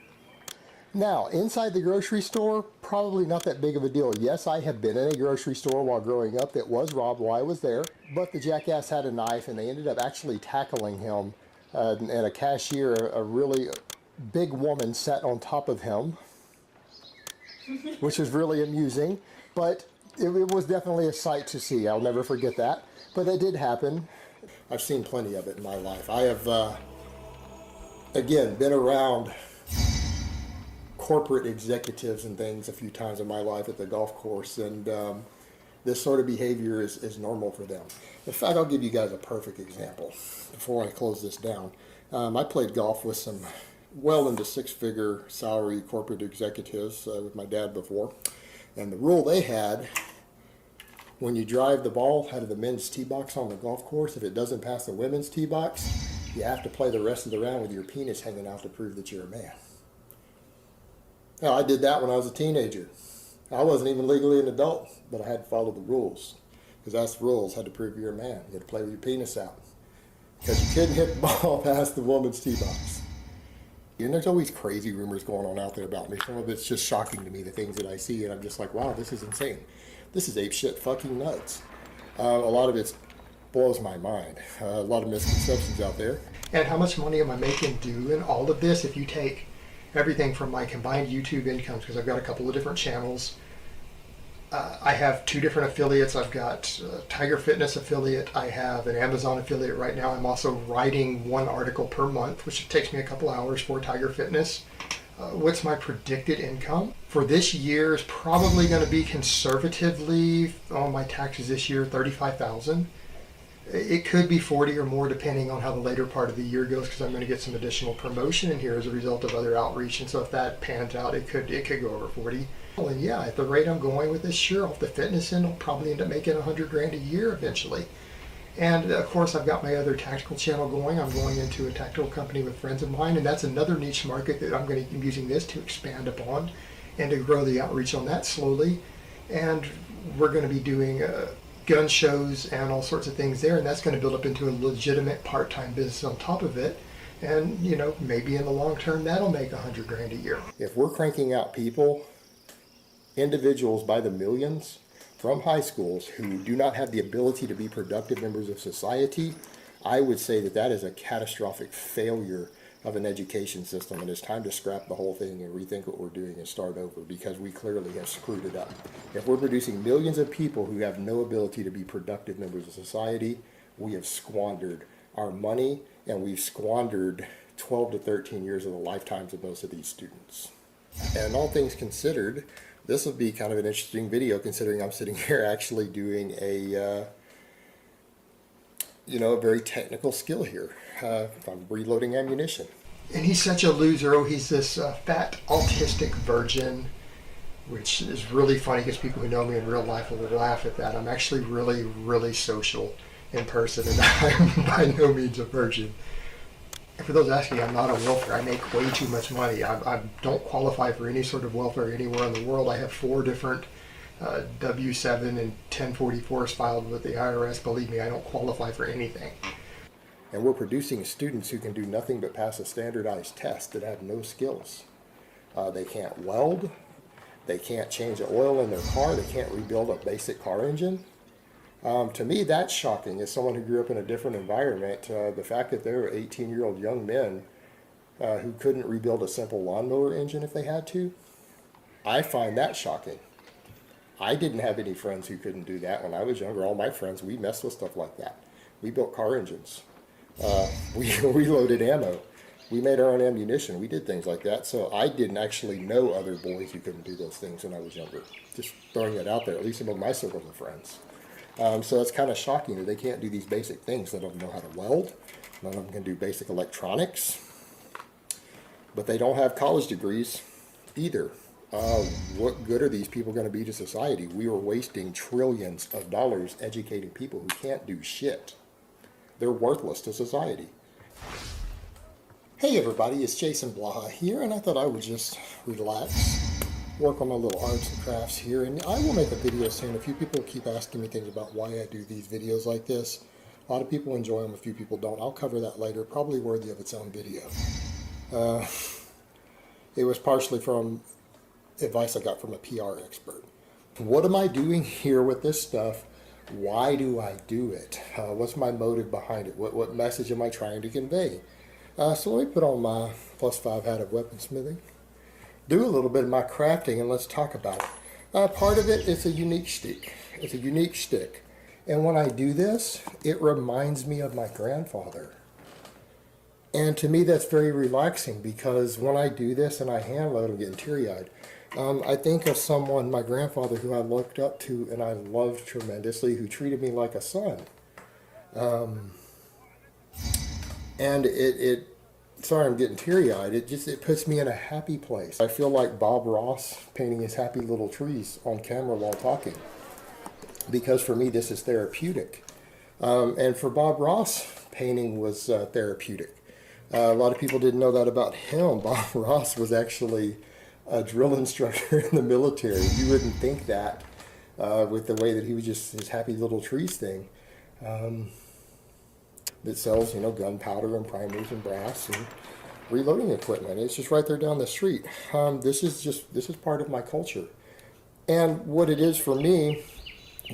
Now, inside the grocery store, probably not that big of a deal. Yes, I have been in a grocery store while growing up that was robbed while I was there, but the jackass had a knife, and they ended up actually tackling him, and a cashier, a really big woman, sat on top of him, which was really amusing, but it was definitely a sight to see. I'll never forget that, but it did happen. I've seen plenty of it in my life. I have, again, been around corporate executives and things a few times in my life at the golf course, and this sort of behavior is normal for them. In fact, I'll give you guys a perfect example before I close this down. I played golf with some well into 6-figure salary corporate executives with my dad before. And the rule they had, when you drive the ball out of the men's tee box on the golf course, if it doesn't pass the women's tee box, you have to play the rest of the round with your penis hanging out to prove that you're a man. Now, I did that when I was a teenager. I wasn't even legally an adult, but I had to follow the rules. Because that's the rules, had to prove you're a man. You had to play with your penis out. Because you couldn't hit the ball past the woman's tee box. And there's always crazy rumors going on out there about me. Some of it's just shocking to me, the things that I see, and I'm just like, wow, this is insane. This is apeshit fucking nuts. A lot of it blows my mind. A lot of misconceptions out there. And how much money am I making doing all of this if you take everything from my combined YouTube incomes, because I've got a couple of different channels. I have 2 different affiliates. I've got a Tiger Fitness affiliate. I have an Amazon affiliate right now. I'm also writing 1 article per month, which takes me a couple hours for Tiger Fitness. What's my predicted income? For this year is probably going to be conservatively, on my taxes this year, $35,000. It could be 40 or more depending on how the later part of the year goes, because I'm going to get some additional promotion in here as a result of other outreach. And so if that pans out, it could go over 40. And yeah, at the rate I'm going with this, sure, off the fitness end, I'll probably end up making $100,000 a year eventually. And of course, I've got my other tactical channel going. I'm going into a tactical company with friends of mine, and that's another niche market that I'm going to be using this to expand upon and to grow the outreach on that slowly. And we're going to be doing gun shows and all sorts of things there, and that's going to build up into a legitimate part-time business on top of it. And, you know, maybe in the long term, that'll make $100,000 a year. If we're cranking out people, individuals by the millions from high schools who do not have the ability to be productive members of society, I would say that that is a catastrophic failure of an education system, and it's time to scrap the whole thing and rethink what we're doing and start over, because we clearly have screwed it up. If we're producing millions of people who have no ability to be productive members of society, we have squandered our money, and we've squandered 12 to 13 years of the lifetimes of most of these students. And all things considered, this will be kind of an interesting video, considering I'm sitting here actually doing a a very technical skill here. I'm reloading ammunition. And he's such a loser. Oh, he's this fat autistic virgin, which is really funny because people who know me in real life will laugh at that. I'm actually really, really social in person, and I'm by no means a virgin. And for those asking, I'm not a welfare. I make way too much money. I don't qualify for any sort of welfare anywhere in the world. I have 4 different W-7 and 1044s filed with the IRS. Believe me, I don't qualify for anything. And we're producing students who can do nothing but pass a standardized test that have no skills. They can't weld. They can't change the oil in their car. They can't rebuild a basic car engine. To me, that's shocking. As someone who grew up in a different environment, the fact that there are 18-year-old young men who couldn't rebuild a simple lawnmower engine if they had to, I find that shocking. I didn't have any friends who couldn't do that when I was younger. All my friends, we messed with stuff like that. We built car engines. We loaded ammo. We made our own ammunition. We did things like that. So I didn't actually know other boys who couldn't do those things when I was younger. Just throwing it out there, at least among my circles of friends. So it's kind of shocking that they can't do these basic things. They don't know how to weld. None of them can do basic electronics. But they don't have college degrees either. What good are these people going to be to society? We are wasting trillions of dollars educating people who can't do shit. They're worthless to society. Hey everybody, it's Jason Blaha here, and I thought I would just relax, work on my little arts and crafts here, and I will make a video soon. A few people keep asking me things about why I do these videos like this. A lot of people enjoy them, a few people don't. I'll cover that later, probably worthy of its own video. It was partially from advice I got from a PR expert. What am I doing here with this stuff? Why do I do it? What's my motive behind it? What message am I trying to convey? So let me put on my +5 hat of weaponsmithing, do a little bit of my crafting, and let's talk about it. Part of it is a unique stick. It's a unique stick. And when I do this, it reminds me of my grandfather. And to me, that's very relaxing, because when I do this and I hand load, I'm getting teary-eyed. I think of someone, my grandfather, who I looked up to and I loved tremendously, who treated me like a son. And sorry I'm getting teary-eyed, it puts me in a happy place. I feel like Bob Ross painting his happy little trees on camera while talking, because for me this is therapeutic. And for Bob Ross, painting was therapeutic. A lot of people didn't know that about him. Bob Ross was actually a drill instructor in the military. You wouldn't think that with the way that he was just his happy little trees thing. That sells, gunpowder and primers and brass and reloading equipment. It's just right there down the street. This is part of my culture. And what it is for me,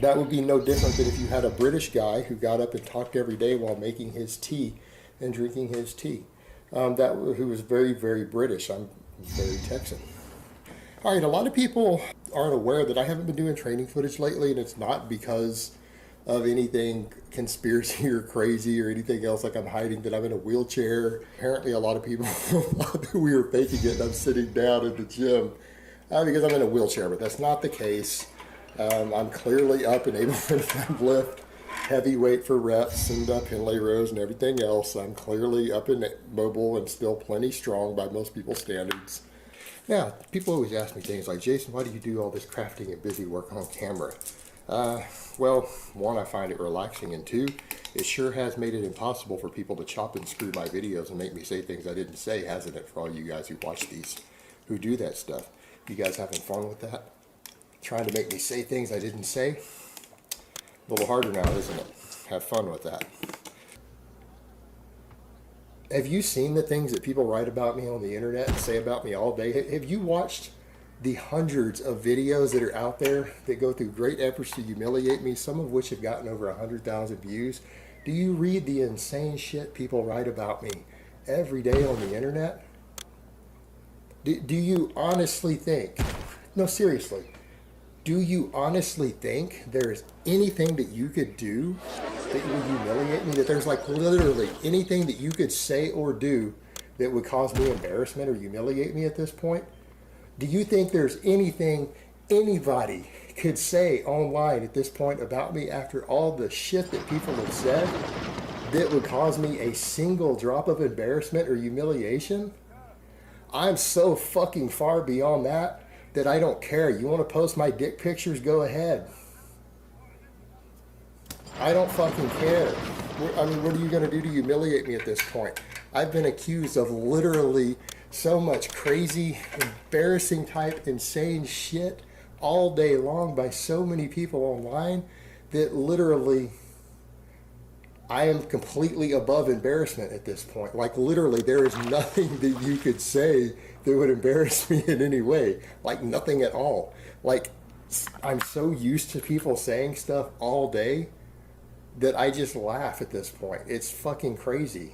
that would be no different than if you had a British guy who got up and talked every day while making his tea and drinking his tea. Who was very, very British. I'm very Texan. All right, a lot of people aren't aware that I haven't been doing training footage lately, and it's not because of anything conspiracy or crazy or anything else, like I'm hiding that I'm in a wheelchair. Apparently a lot of people thought that we were faking it and I'm sitting down in the gym because I'm in a wheelchair, but that's not the case. I'm clearly up and able to lift heavy weight for reps and pin lay rows and everything else. I'm clearly up and mobile and still plenty strong by most people's standards. Now, people always ask me things like, Jason, why do you do all this crafting and busy work on camera? Well, one, I find it relaxing, and two, it sure has made it impossible for people to chop and screw my videos and make me say things I didn't say, hasn't it, for all you guys who watch these, who do that stuff? You guys having fun with that? Trying to make me say things I didn't say? A little harder now, isn't it? Have fun with that. Have you seen the things that people write about me on the internet and say about me all day? Have you watched the hundreds of videos that are out there that go through great efforts to humiliate me, some of which have gotten over 100,000 views? Do you read the insane shit people write about me every day on the internet? Do you honestly think, no, seriously, do you honestly think there's anything that you could do that would humiliate me? That there's like literally anything that you could say or do that would cause me embarrassment or humiliate me at this point? Do you think there's anything anybody could say online at this point about me after all the shit that people have said that would cause me a single drop of embarrassment or humiliation? I'm so fucking far beyond that I don't care. You want to post my dick pictures? Go ahead. I don't fucking care. I mean, what are you going to do to humiliate me at this point? I've been accused of literally so much crazy, embarrassing type, insane shit all day long by so many people online that literally I am completely above embarrassment at this point. Like literally there is nothing that you could say that would embarrass me in any way. Like nothing at all. Like I'm so used to people saying stuff all day that I just laugh at this point. It's fucking crazy.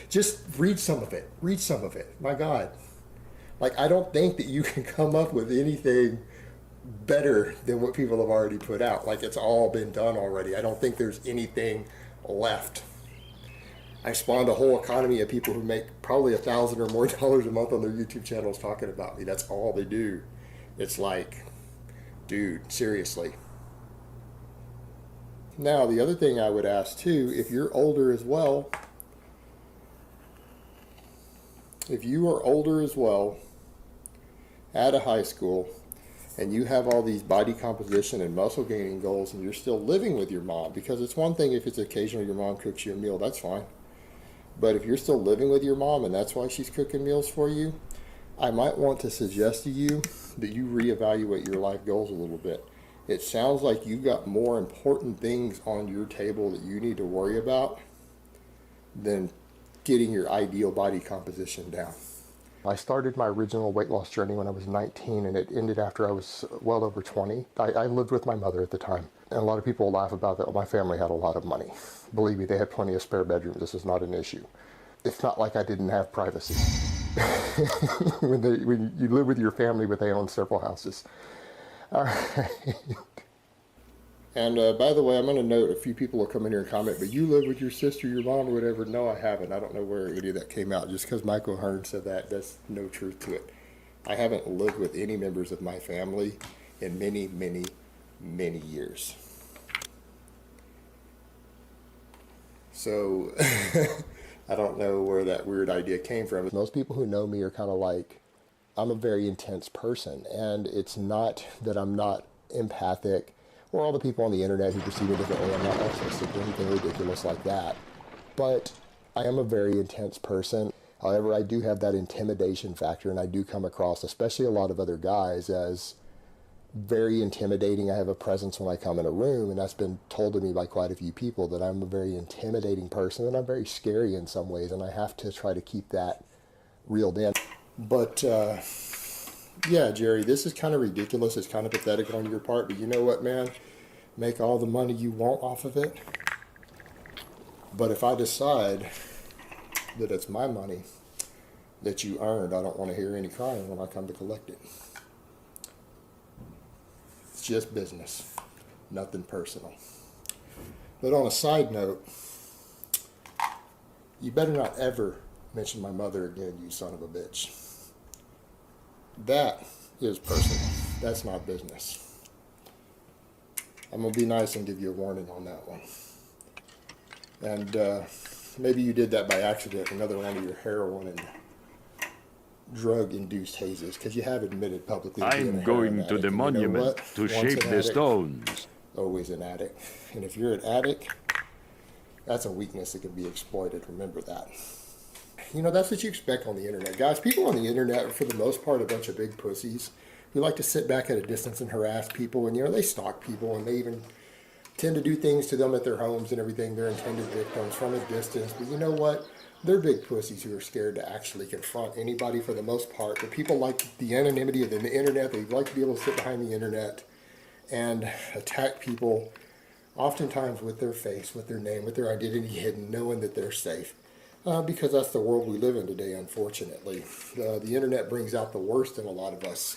Just read some of it. Read some of it. My God. Like I don't think that you can come up with anything better than what people have already put out. Like it's all been done already. I don't think there's anything left. I spawned a whole economy of people who make probably $1,000 or more a month on their YouTube channels talking about me. That's all they do. It's like, dude, seriously. Now, the other thing I would ask too, if you're older as well, if you are older as well, out of high school, and you have all these body composition and muscle gaining goals and you're still living with your mom, because it's one thing if it's occasional your mom cooks you a meal, that's fine. But if you're still living with your mom and that's why she's cooking meals for you, I might want to suggest to you that you reevaluate your life goals a little bit. It sounds like you got more important things on your table that you need to worry about than getting your ideal body composition down. I started my original weight loss journey when I was 19 and it ended after I was well over 20. I lived with my mother at the time. And a lot of people laugh about that. My family had a lot of money. Believe me, they had plenty of spare bedrooms. This is not an issue. It's not like I didn't have privacy. when you live with your family but they own several houses. All right. And by the way, I'm going to note, a few people will come in here and comment, but you live with your sister, your mom, or whatever. No, I haven't. I don't know where any of that came out. Just because Michael Hearn said that, that's no truth to it. I haven't lived with any members of my family in many, many, many years. So, I don't know where that weird idea came from. Most people who know me are kind of like, I'm a very intense person. And it's not that I'm not empathic, or all the people on the internet who perceive it differently. I'm not autistic or anything ridiculous like that. But I am a very intense person. However, I do have that intimidation factor, and I do come across, especially a lot of other guys, as very intimidating. I have a presence when I come in a room, and that's been told to me by quite a few people, that I'm a very intimidating person, and I'm very scary in some ways, and I have to try to keep that reeled in. But, yeah, Jerry, this is kind of ridiculous. It's kind of pathetic on your part, but you know what, man? Make all the money you want off of it. But if I decide that it's my money that you earned, I don't want to hear any crying when I come to collect it. It's just business, nothing personal. But on a side note, you better not ever mention my mother again, you son of a bitch. That is personal. That's not business. I'm going to be nice and give you a warning on that one. And maybe you did that by accident, another one of your heroin and drug-induced hazes, because you have admitted publicly to being a I'm heroin going to addict. the And you know monument what? to Once shake an the addict, stones. always an addict. And if you're an addict, that's a weakness that can be exploited. Remember that. You know, that's what you expect on the internet. Guys, people on the internet are, for the most part, a bunch of big pussies who like to sit back at a distance and harass people. And, you know, they stalk people, and they even tend to do things to them at their homes and everything, their intended victims, from a distance. But you know what? They're big pussies who are scared to actually confront anybody for the most part. But people like the anonymity of the internet. They like to be able to sit behind the internet and attack people oftentimes with their face, with their name, with their identity hidden, knowing that they're safe. Because that's the world we live in today, unfortunately. The internet brings out the worst in a lot of us,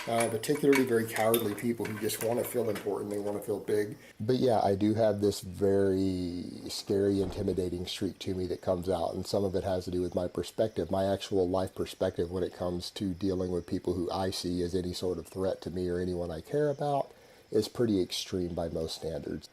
particularly very cowardly people who just want to feel important, they want to feel big. But yeah, I do have this very scary, intimidating streak to me that comes out, and some of it has to do with my perspective, my actual life perspective when it comes to dealing with people who I see as any sort of threat to me or anyone I care about is pretty extreme by most standards.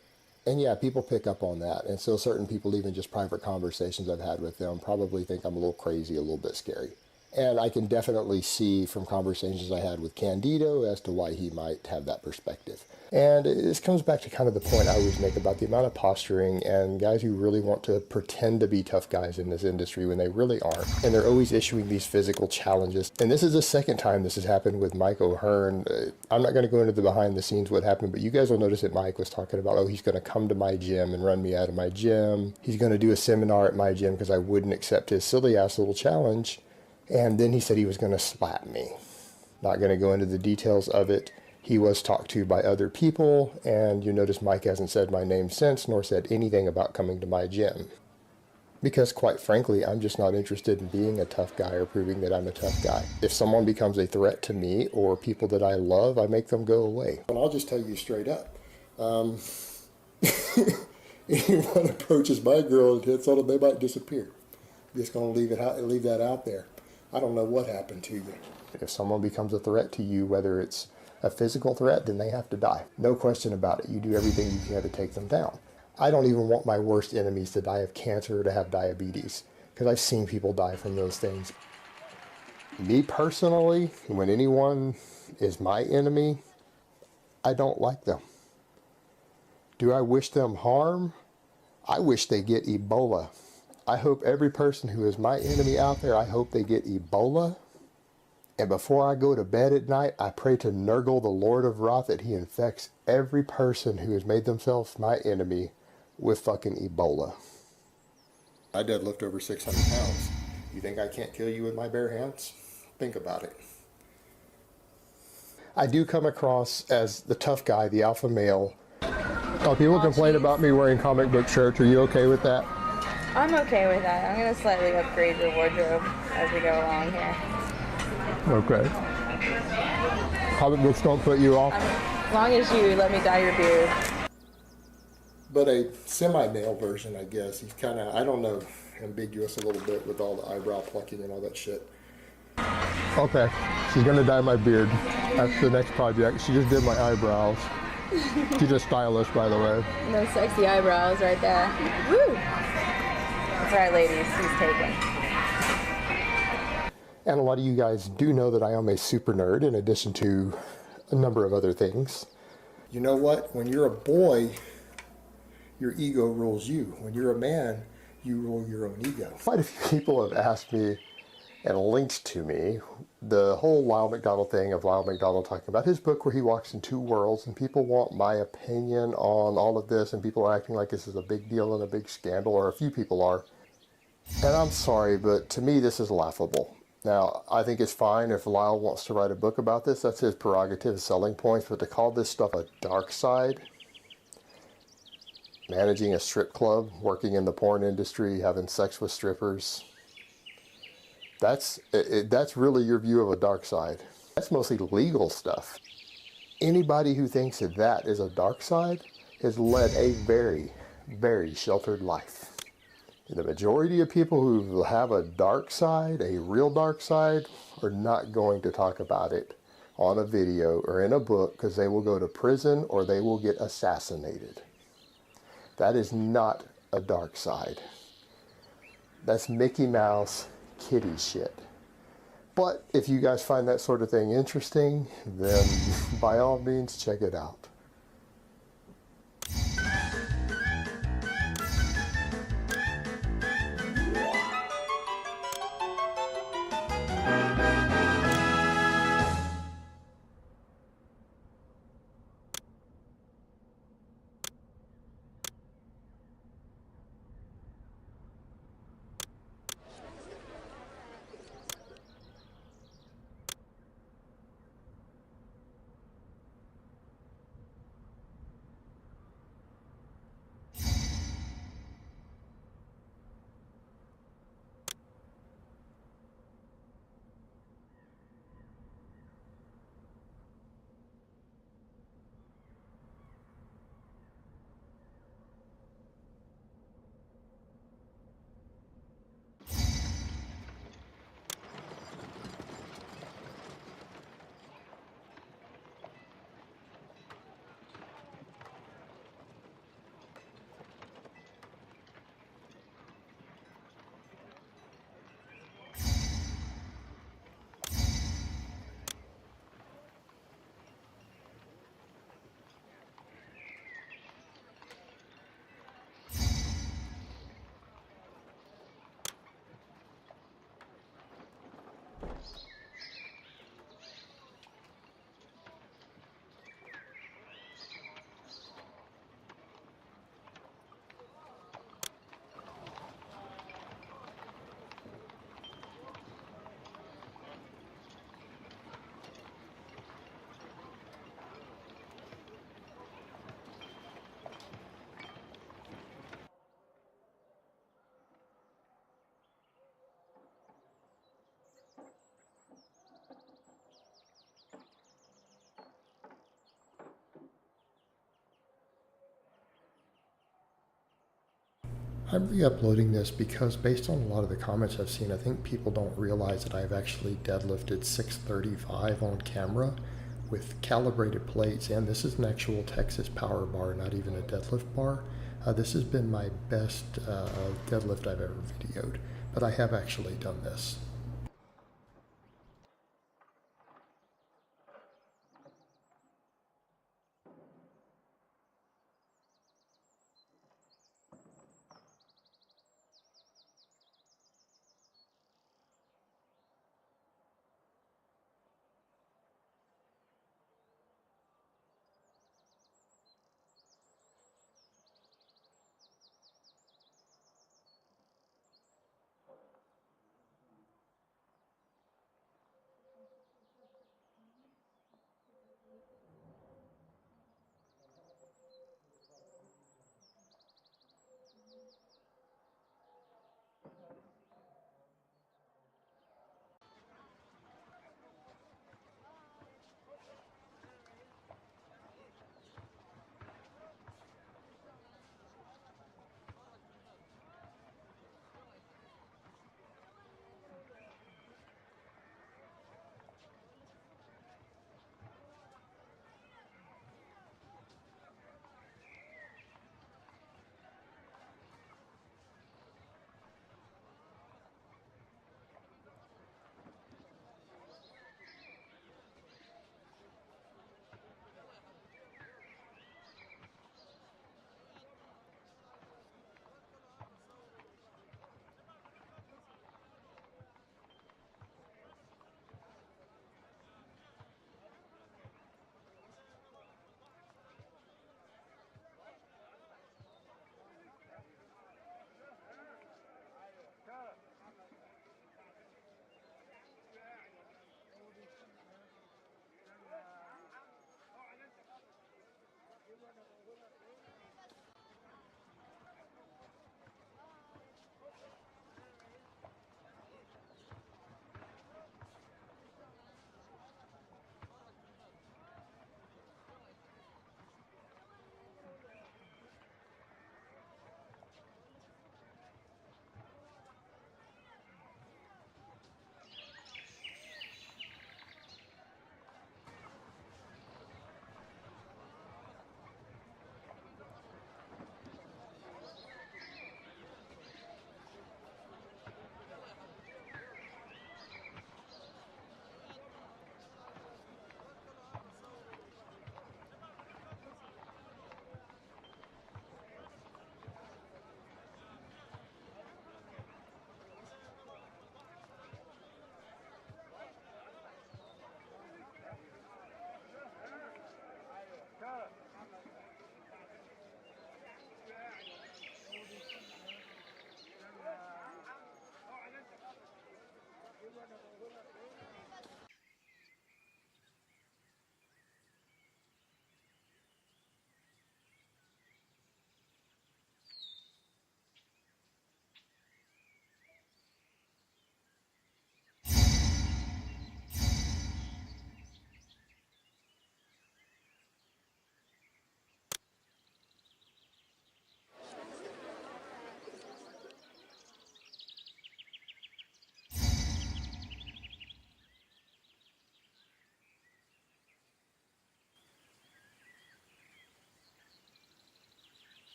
And yeah, people pick up on that. And so certain people, even just private conversations I've had with them, probably think I'm a little crazy, a little bit scary. And I can definitely see from conversations I had with Candido as to why he might have that perspective. And this comes back to kind of the point I always make about the amount of posturing and guys who really want to pretend to be tough guys in this industry when they really aren't. And they're always issuing these physical challenges. And this is the second time this has happened with Mike O'Hearn. I'm not going to go into the behind the scenes what happened, but you guys will notice that Mike was talking about, oh, he's going to come to my gym and run me out of my gym. He's going to do a seminar at my gym because I wouldn't accept his silly ass little challenge. And then he said he was going to slap me. Not going to go into the details of it. He was talked to by other people, and you notice Mike hasn't said my name since, nor said anything about coming to my gym. Because quite frankly, I'm just not interested in being a tough guy or proving that I'm a tough guy. If someone becomes a threat to me or people that I love, I make them go away. And I'll just tell you straight up. Anyone approaches my girl and hits on them, they might disappear. Just going to leave that out there. I don't know what happened to you. If someone becomes a threat to you, whether it's a physical threat, then they have to die. No question about it. You do everything you can to take them down. I don't even want my worst enemies to die of cancer or to have diabetes, because I've seen people die from those things. Me personally, when anyone is my enemy, I don't like them. Do I wish them harm? I wish they get Ebola. I hope every person who is my enemy out there, I hope they get Ebola. And before I go to bed at night, I pray to Nurgle, the Lord of Roth, that he infects every person who has made themselves my enemy with fucking Ebola. I deadlift over 600 pounds. You think I can't kill you with my bare hands? Think about it. I do come across as the tough guy, the alpha male. Oh, people complain about me wearing comic book shirts. Are you okay with that? I'm okay with that. I'm going to slightly upgrade your wardrobe as we go along here. Okay. Comic books don't put you off? As long as you let me dye your beard. But a semi-male version, I guess. He's kind of, I don't know, ambiguous a little bit with all the eyebrow plucking and all that shit. Okay, she's going to dye my beard. That's the next project. She just did my eyebrows. She's a stylist, by the way. Those sexy eyebrows right there. Woo! That's right, ladies. He's taken. And a lot of you guys do know that I am a super nerd in addition to a number of other things. You know what? When you're a boy, your ego rules you. When you're a man, you rule your own ego. Quite a few people have asked me and linked to me the whole Lyle McDonald thing of Lyle McDonald talking about his book where he walks in two worlds, and people want my opinion on all of this, and people are acting like this is a big deal and a big scandal, or a few people are. And I'm sorry, but to me this is laughable. Now, I think it's fine if Lyle wants to write a book about this. That's his prerogative, his selling points. But to call this stuff a dark side, managing a strip club, working in the porn industry, having sex with strippers, that's really your view of a dark side. That's mostly legal stuff. Anybody who thinks that that is a dark side has led a very, very sheltered life. The majority of people who have a dark side, a real dark side, are not going to talk about it on a video or in a book because they will go to prison or they will get assassinated. That is not a dark side. That's Mickey Mouse kitty shit. But if you guys find that sort of thing interesting, then by all means check it out. I'm re-uploading this because based on a lot of the comments I've seen, I think people don't realize that I've actually deadlifted 635 on camera with calibrated plates, and this is an actual Texas power bar, not even a deadlift bar. This has been my best deadlift I've ever videoed, but I have actually done this.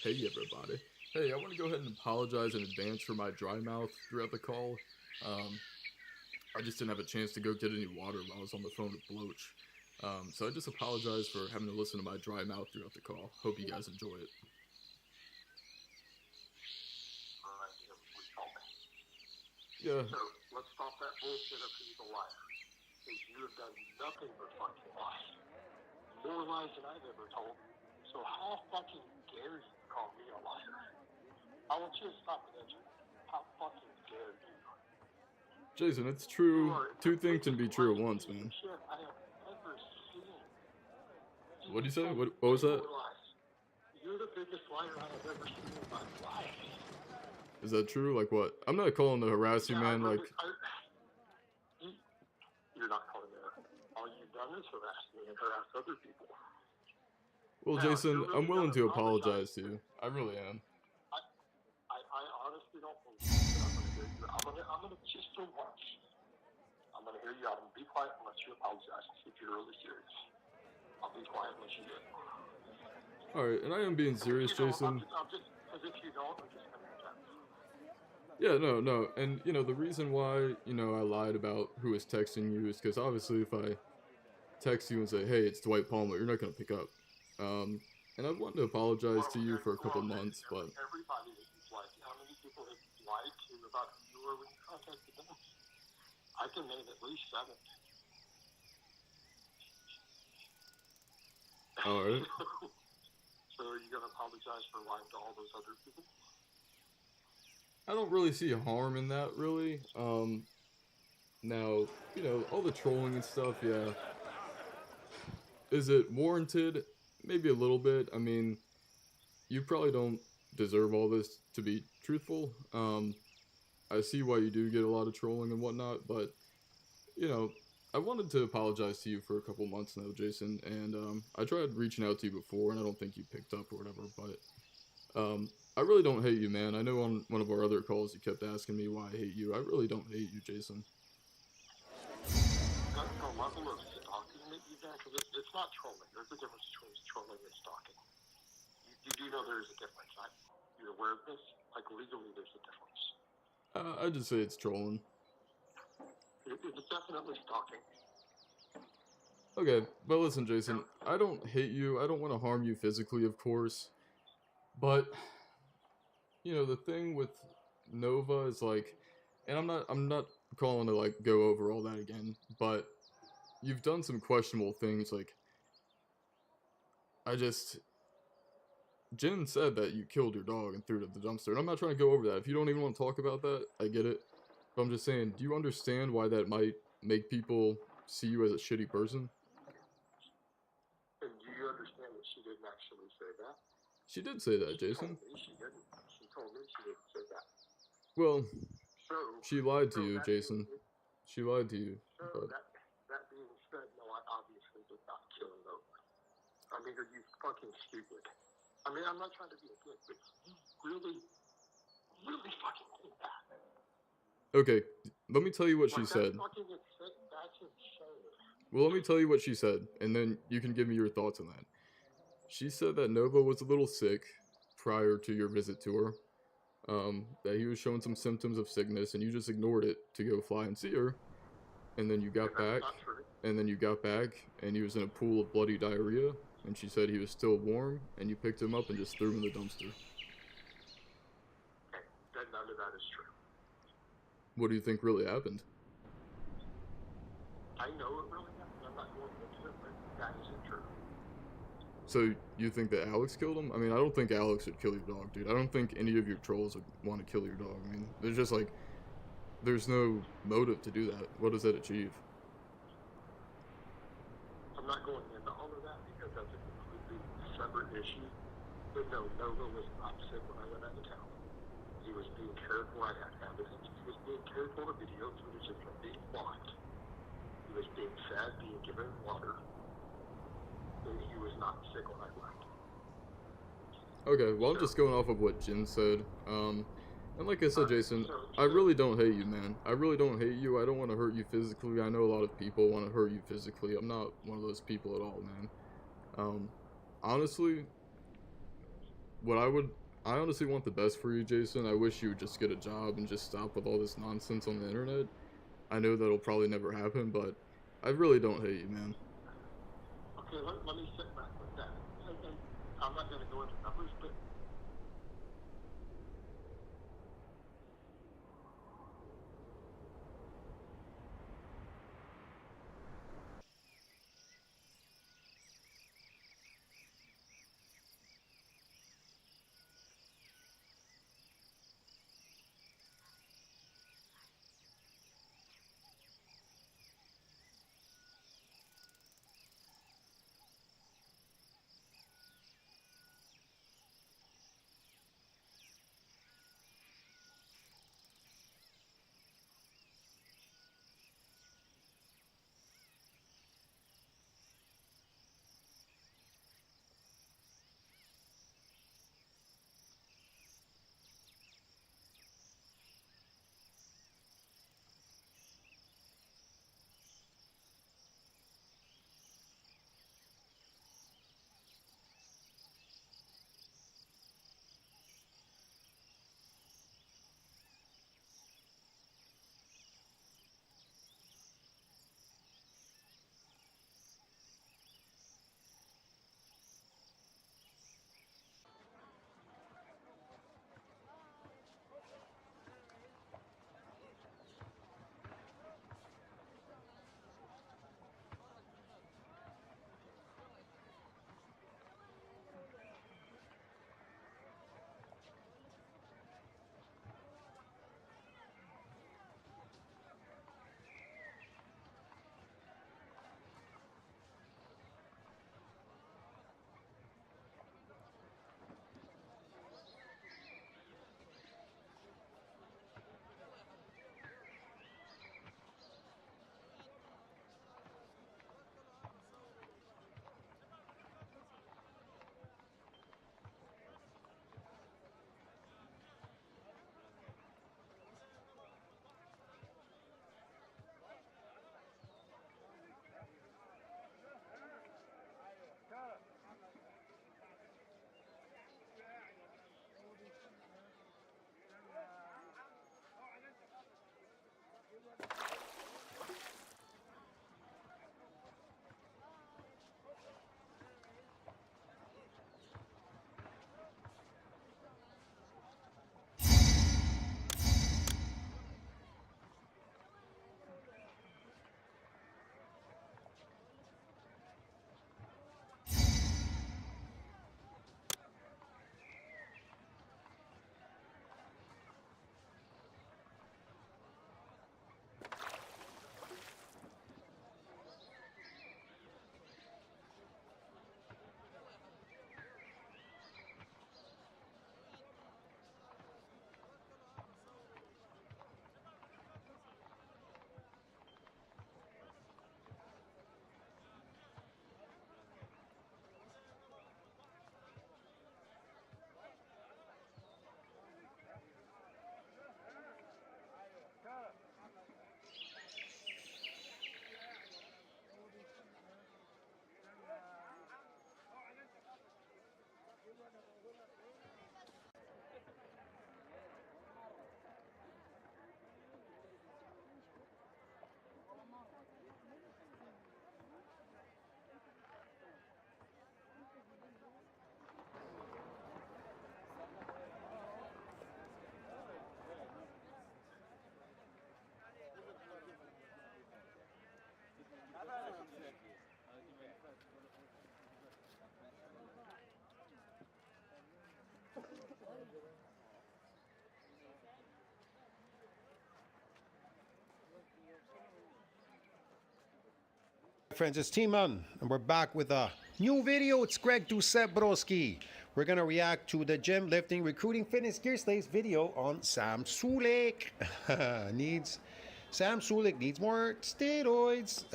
Hey everybody. Hey, I want to go ahead and apologize in advance for my dry mouth throughout the call. I just didn't have a chance to go get any water while I was on the phone with Bloach. So I just apologize for having to listen to my dry mouth throughout the call. Hope you guys enjoy it. Yeah. So let's stop that bullshit of he's a liar. Because you have done nothing but fucking lie. More lies than I've ever told. So how fucking dare you call me a liar? I want you to stop and answer. How fucking dare you? Jason, it's true. Two things can be true at once, man. Shit I have ever seen. What'd you say? What was that? You're the biggest liar I have ever seen in my life. Is that true? Like what? I'm not calling to harass you, man. Like, you're not calling me. All you've done is harass me and harass other people. Well, Now, Jason, you're really I'm willing gonna to apologize apologize to you. I really am. I honestly don't believe that I'm gonna hear you. I'm gonna just for once. I'm gonna hear you out and be quiet unless you apologize if you're really serious. I'll be quiet unless you do it. Alright, and I am being serious, Jason. Because if you don't, I'm just gonna pretend. Yeah, no. And, the reason why, I lied about who was texting you is because obviously if I text you and say, hey, it's Dwight Palmer, you're not going to pick up. And I wanted to apologize to you for a couple months, but... Everybody that you've lied to, how many people have you lied to about who you were when you contacted them? I can name at least 7. Alright. So are you going to apologize for lying to all those other people? I don't really see harm in that, really. Now, all the trolling and stuff, yeah. Is it warranted? Maybe a little bit. I mean, you probably don't deserve all this, to be truthful. I see why you do get a lot of trolling and whatnot, but, I wanted to apologize to you for a couple months now, Jason, and, I tried reaching out to you before, and I don't think you picked up or whatever, but, I really don't hate you, man. I know on one of our other calls you kept asking me why I hate you. I really don't hate you, Jason. The level of stalking that you've done, because it's not trolling. There's a difference between trolling and stalking. You do know there's a difference, right? You're aware of this? Like, legally, there's a difference. I'd just say it's trolling. It's definitely stalking. Okay, but listen, Jason, I don't hate you. I don't want to harm you physically, of course. But, the thing with Nova is like, and I'm not calling to like go over all that again, but you've done some questionable things. Like, Jen said that you killed your dog and threw it at the dumpster. And I'm not trying to go over that. If you don't even want to talk about that, I get it. But I'm just saying, do you understand why that might make people see you as a shitty person? And do you understand that she didn't actually say that? She did say that, Jason. She didn't. She told me she didn't say that. Well, So she lied to you, Jason. She lied to you. So But that being said, no, I obviously did not kill Nova. I mean, are you fucking stupid? I mean, I'm not trying to be a dick, but you really, really fucking think that. okay, let me tell you what she Like, said. that's insane. Well, let me tell you what she said, and then you can give me your thoughts on that. She said that Nova was a little sick prior to your visit to her. That he was showing some symptoms of sickness, and you just ignored it to go fly and see her. And then you got back, and he was in a pool of bloody diarrhea, and she said he was still warm, and you picked him up and just threw him in the dumpster. Okay, then none of that is true. What do you think really happened? I know it really happened. I'm not going into it, but that isn't true. So, you think that Alex killed him? I mean, I don't think Alex would kill your dog, dude. I don't think any of your trolls would want to kill your dog. I mean, there's just like, there's no motive to do that. What does that achieve? I'm not going into all of that because that's a completely separate issue. But no, Nova was not sick when I went out of town. He was being cared for. I had evidence. He was being cared for. Video footage of him being blocked. He was being fed, being given water. And he was not sick when I left. Okay, well, I'm just going off of what Jin said. And like I said, Jason, I really don't hate you, man. I really don't hate you. I don't want to hurt you physically. I know a lot of people want to hurt you physically. I'm not one of those people at all, man. Honestly, I honestly want the best for you, Jason. I wish you would just get a job and just stop with all this nonsense on the internet. I know that'll probably never happen, but I really don't hate you, man. Okay, let me sit back with that. And I'm not going to go into numbers, but friends, it's T-Man, and we're back with a new video. It's Greg Doucette Broski. We're going to react to the gym, lifting, recruiting, fitness, gear slaves video on Sam Sulek. Sam Sulek needs more steroids.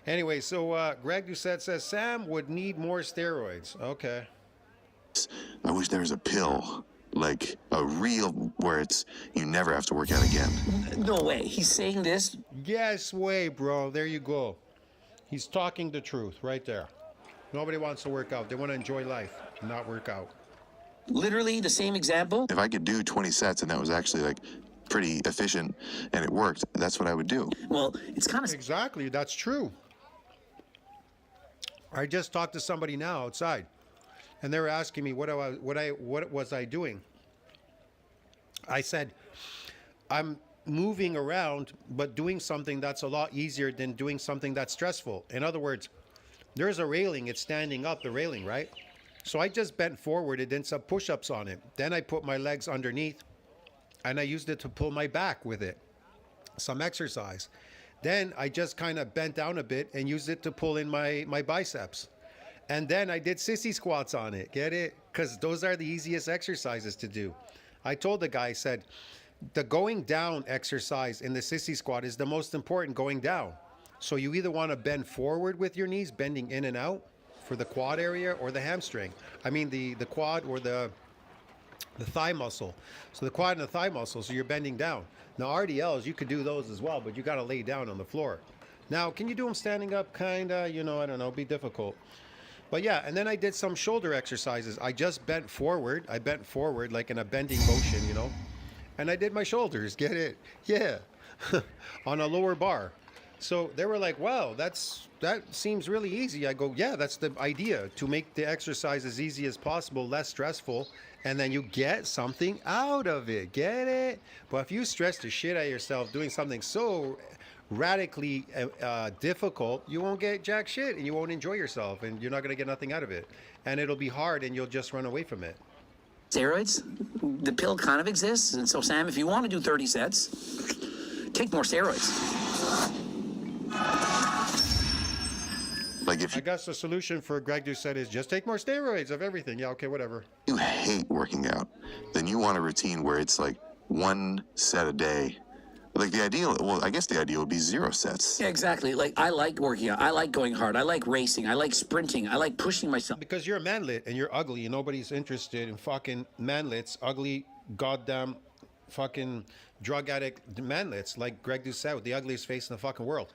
Anyway, so Greg Doucette says Sam would need more steroids. Okay. I wish there was a pill, like a real, where it's, you never have to work out again. No way. He's saying this? Yes way, bro. There you go. He's talking the truth right there. Nobody wants to work out. They want to enjoy life, not work out. Literally the same example? If I could do 20 sets and that was actually like pretty efficient and it worked, that's what I would do. Well, it's kind of... Exactly. That's true. I just talked to somebody now outside, and they were asking me what was I doing. I said, I'm moving around, but doing something that's a lot easier than doing something that's stressful. In other words, there's a railing, it's standing up, the railing, right? So I just bent forward and did some push-ups on it. Then I put my legs underneath, and I used it to pull my back with it. Some exercise. Then I just kind of bent down a bit and used it to pull in my biceps. And then I did sissy squats on it, get it? Because those are the easiest exercises to do. I told the guy, I said, the going down exercise in the sissy squat is the most important, going down. So you either want to bend forward with your knees, bending in and out for the quad area, or the hamstring. I mean the quad or the thigh muscle. So the quad and the thigh muscle, so you're bending down. Now RDLs, you could do those as well, but you got to lay down on the floor. Now, can you do them standing up? Kinda, you know, I don't know, be difficult. But yeah, and then I did some shoulder exercises. I just bent forward. I bent forward like in a bending motion, you know. And I did my shoulders, get it? Yeah, on a lower bar. So they were like, wow, that seems really easy. I go, yeah, that's the idea, to make the exercise as easy as possible, less stressful, and then you get something out of it, get it? But if you stress the shit out of yourself doing something so radically difficult, you won't get jack shit, and you won't enjoy yourself, and you're not going to get nothing out of it. And it'll be hard, and you'll just run away from it. Steroids? The pill kind of exists, and so Sam, if you want to do 30 sets, take more steroids. Like if I guess the solution for Greg Doucette is just take more steroids of everything. Yeah, okay, whatever. you hate working out, then you want a routine where it's like 1 set a day. Like the ideal, well, I guess the ideal would be 0 sets. Yeah, exactly. Like, I like working out. I like going hard. I like racing. I like sprinting. I like pushing myself. Because you're a manlet and you're ugly and nobody's interested in fucking manlets, ugly, goddamn, fucking drug addict manlets like Greg Doucette with the ugliest face in the fucking world.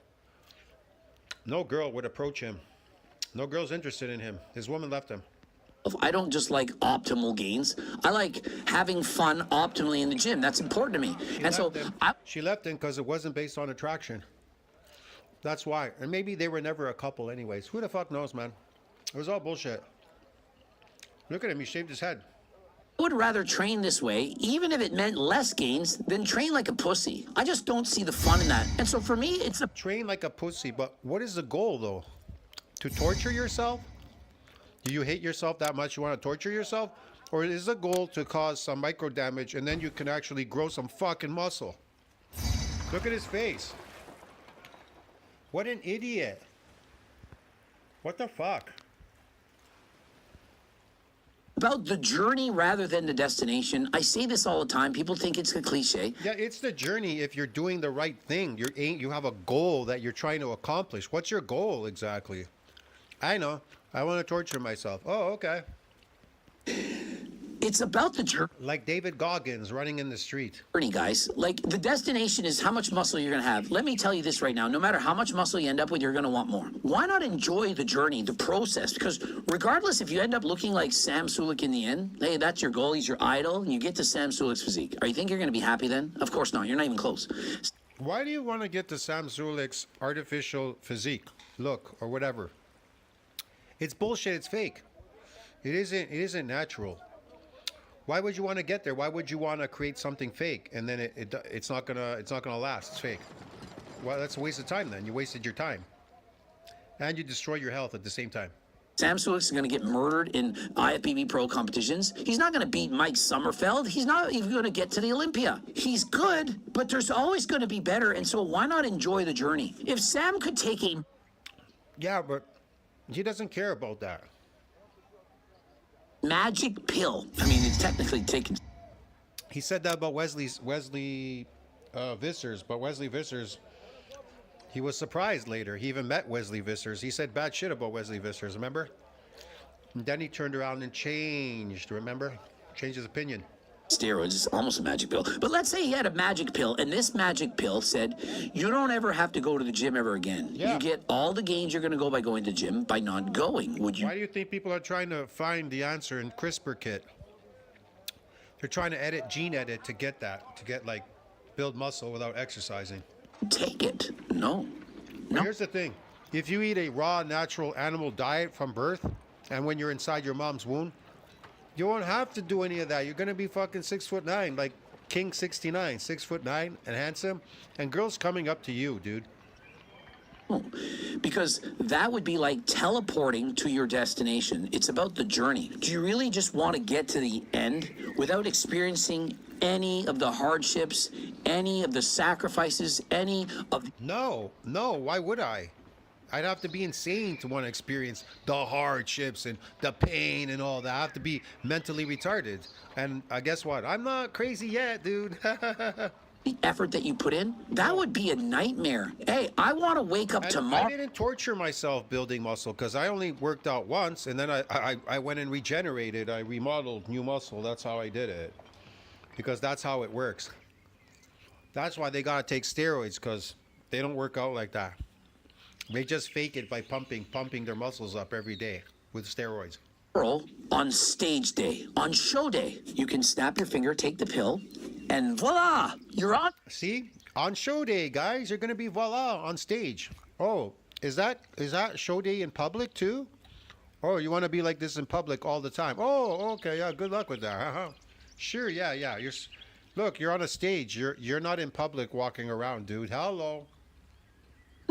No girl would approach him. No girl's interested in him. His woman left him. I don't just like optimal gains. I like having fun optimally in the gym. That's important to me. She left him because it wasn't based on attraction. That's why. And maybe they were never a couple anyways. Who the fuck knows, man? It was all bullshit. Look at him. He shaved his head. I would rather train this way, even if it meant less gains, than train like a pussy. I just don't see the fun in that. And so for me, it's a... Train like a pussy, but what is the goal, though? To torture yourself? Do you hate yourself that much you want to torture yourself? Or is the goal to cause some micro damage and then you can actually grow some fucking muscle? Look at his face. What an idiot. What the fuck? About the journey rather than the destination. I say this all the time. People think it's a cliche. Yeah, it's the journey if you're doing the right thing. You have a goal that you're trying to accomplish. What's your goal exactly? I know. I want to torture myself. Oh, okay. It's about the journey. Like David Goggins running in the street. Guys, like the destination is how much muscle you're going to have. Let me tell you this right now. No matter how much muscle you end up with, you're going to want more. Why not enjoy the journey, the process? Because regardless if you end up looking like Sam Sulek in the end, hey, that's your goal, he's your idol, and you get to Sam Sulek's physique. Are you think you're going to be happy then? Of course not. You're not even close. Why do you want to get to Sam Sulek's artificial physique, look, or whatever? It's bullshit. It's fake. It isn't natural. Why would you want to get there? Why would you want to create something fake and then it's not gonna last? It's fake. Well, that's a waste of time then. You wasted your time, and you destroy your health at the same time. Sam Sulek is going to get murdered in IFBB Pro competitions. He's not going to beat Mike Sommerfeld. He's not even going to get to the Olympia. He's good, but there's always going to be better. And so why not enjoy the journey? If Sam could take a Yeah, but he doesn't care about that. Magic pill. I mean, it's technically taken. He said that about Wesley Vissers, but Wesley Vissers, he was surprised later. He even met Wesley Vissers. He said bad shit about Wesley Vissers, remember? And then he turned around and changed, remember? Changed his opinion. Steroids is almost a magic pill. But let's say he had a magic pill, and this magic pill said, you don't ever have to go to the gym ever again. Yeah. You get all the gains you're going to go by going to the gym by not going. Would you? Why do you think people are trying to find the answer in CRISPR kit? They're trying to gene edit to get that, to get like, build muscle without exercising. Take it. No. No. Here's the thing. If you eat a raw, natural animal diet from birth, and when you're inside your mom's womb, you won't have to do any of that. You're going to be fucking 6'9", like King 69, 6'9", and handsome, and girls coming up to you, dude. Because that would be like teleporting to your destination. It's about the journey. Do you really just want to get to the end without experiencing any of the hardships, any of the sacrifices, any of... No, why would I? I'd have to be insane to want to experience the hardships and the pain and all that. I have to be mentally retarded. And guess what? I'm not crazy yet, dude. The effort that you put in, that would be a nightmare. Hey, I want to wake up tomorrow. I didn't torture myself building muscle because I only worked out once, and then I went and regenerated. I remodeled new muscle. That's how I did it. Because that's how it works. That's why they got to take steroids, because they don't work out like that. They just fake it by pumping their muscles up every day with steroids. On stage day, on show day, you can snap your finger, take the pill, and voila, you're on. See, on show day, guys, you're gonna be voila on stage. Oh, is that show day in public too? Oh, you want to be like this in public all the time? Oh, okay, yeah, good luck with that. Sure, yeah. Look, you're on a stage. You're not in public walking around, dude. Hello.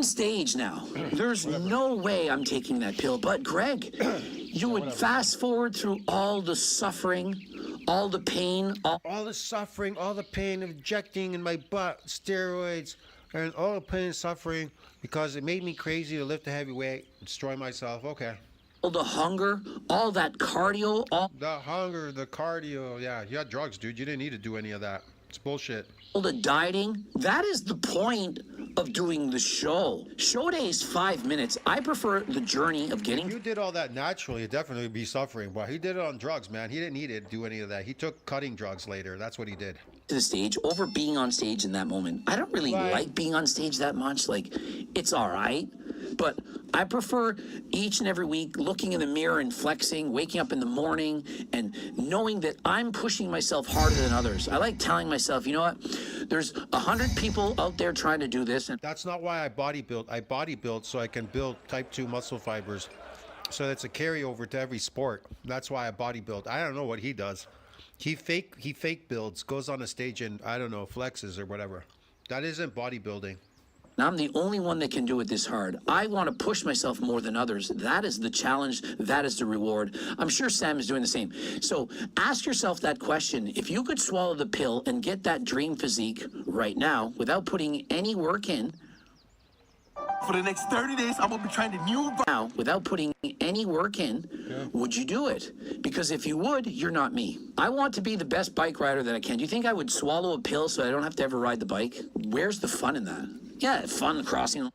Stage now. There's no way I'm taking that pill. But Greg, you would fast forward through all the suffering, all the pain, all the suffering, all the pain of injecting in my butt steroids, and all the pain and suffering because it made me crazy to lift a heavy weight, destroy myself. Okay. all the hunger, all that cardio, all the hunger, the cardio. Yeah, you had drugs, dude. You didn't need to do any of that. It's bullshit. all the dieting. That is the point of doing the show. Show day is 5 minutes. I prefer the journey of getting. If you did all that naturally, you'd definitely be suffering. But he did it on drugs, man. He didn't need to do any of that. He took cutting drugs later. That's what he did. To the stage over being on stage in that moment. I don't really like being on stage that much. Like, it's all right. But I prefer each and every week looking in the mirror and flexing, waking up in the morning and knowing that I'm pushing myself harder than others. I like telling myself, you know what? There's 100 people out there trying to do this. And that's not why I bodybuild. I bodybuild so I can build type 2 muscle fibers. So that's a carryover to every sport. That's why I bodybuild. I don't know what he does. He fake builds, goes on a stage and, I don't know, flexes or whatever. That isn't bodybuilding. I'm the only one that can do it this hard. I want to push myself more than others. That is the challenge. That is the reward. I'm sure Sam is doing the same. So ask yourself that question. If you could swallow the pill and get that dream physique right now without putting any work in, for the next 30 days, I'm going to be trying to new... Now, without putting any work in, would you do it? Because if you would, you're not me. I want to be the best bike rider that I can. Do you think I would swallow a pill so I don't have to ever ride the bike? Where's the fun in that? Yeah, fun crossing.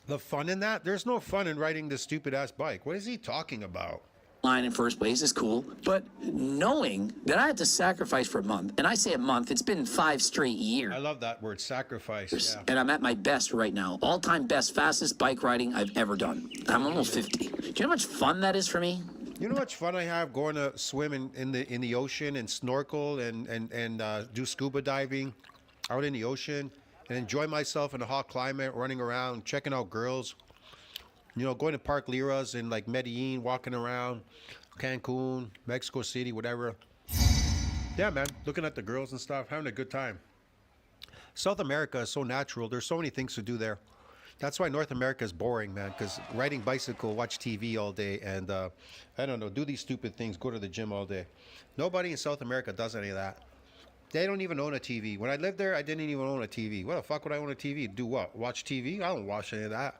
The fun in that? There's no fun in riding this stupid-ass bike. What is he talking about? Line in first place is cool, but knowing that I had to sacrifice for a month, and I say a month, it's been 5 straight years. I love that word, sacrifice. Yeah. And I'm at my best right now. All-time best, fastest bike riding I've ever done. I'm almost 50. Do you know how much fun that is for me? You know how much fun I have going to swim in the ocean and snorkel and do scuba diving out in the ocean and enjoy myself in a hot climate, running around, checking out girls. You know, going to Park Liras in like Medellin, walking around, Cancun, Mexico City, whatever. Yeah, man, looking at the girls and stuff, having a good time. South America is so natural. There's so many things to do there. That's why North America is boring, man, because riding bicycle, watch TV all day, and I don't know, do these stupid things, go to the gym all day. Nobody in South America does any of that. They don't even own a TV. When I lived there, I didn't even own a TV. What the fuck would I own a TV? Do what? Watch TV? I don't watch any of that.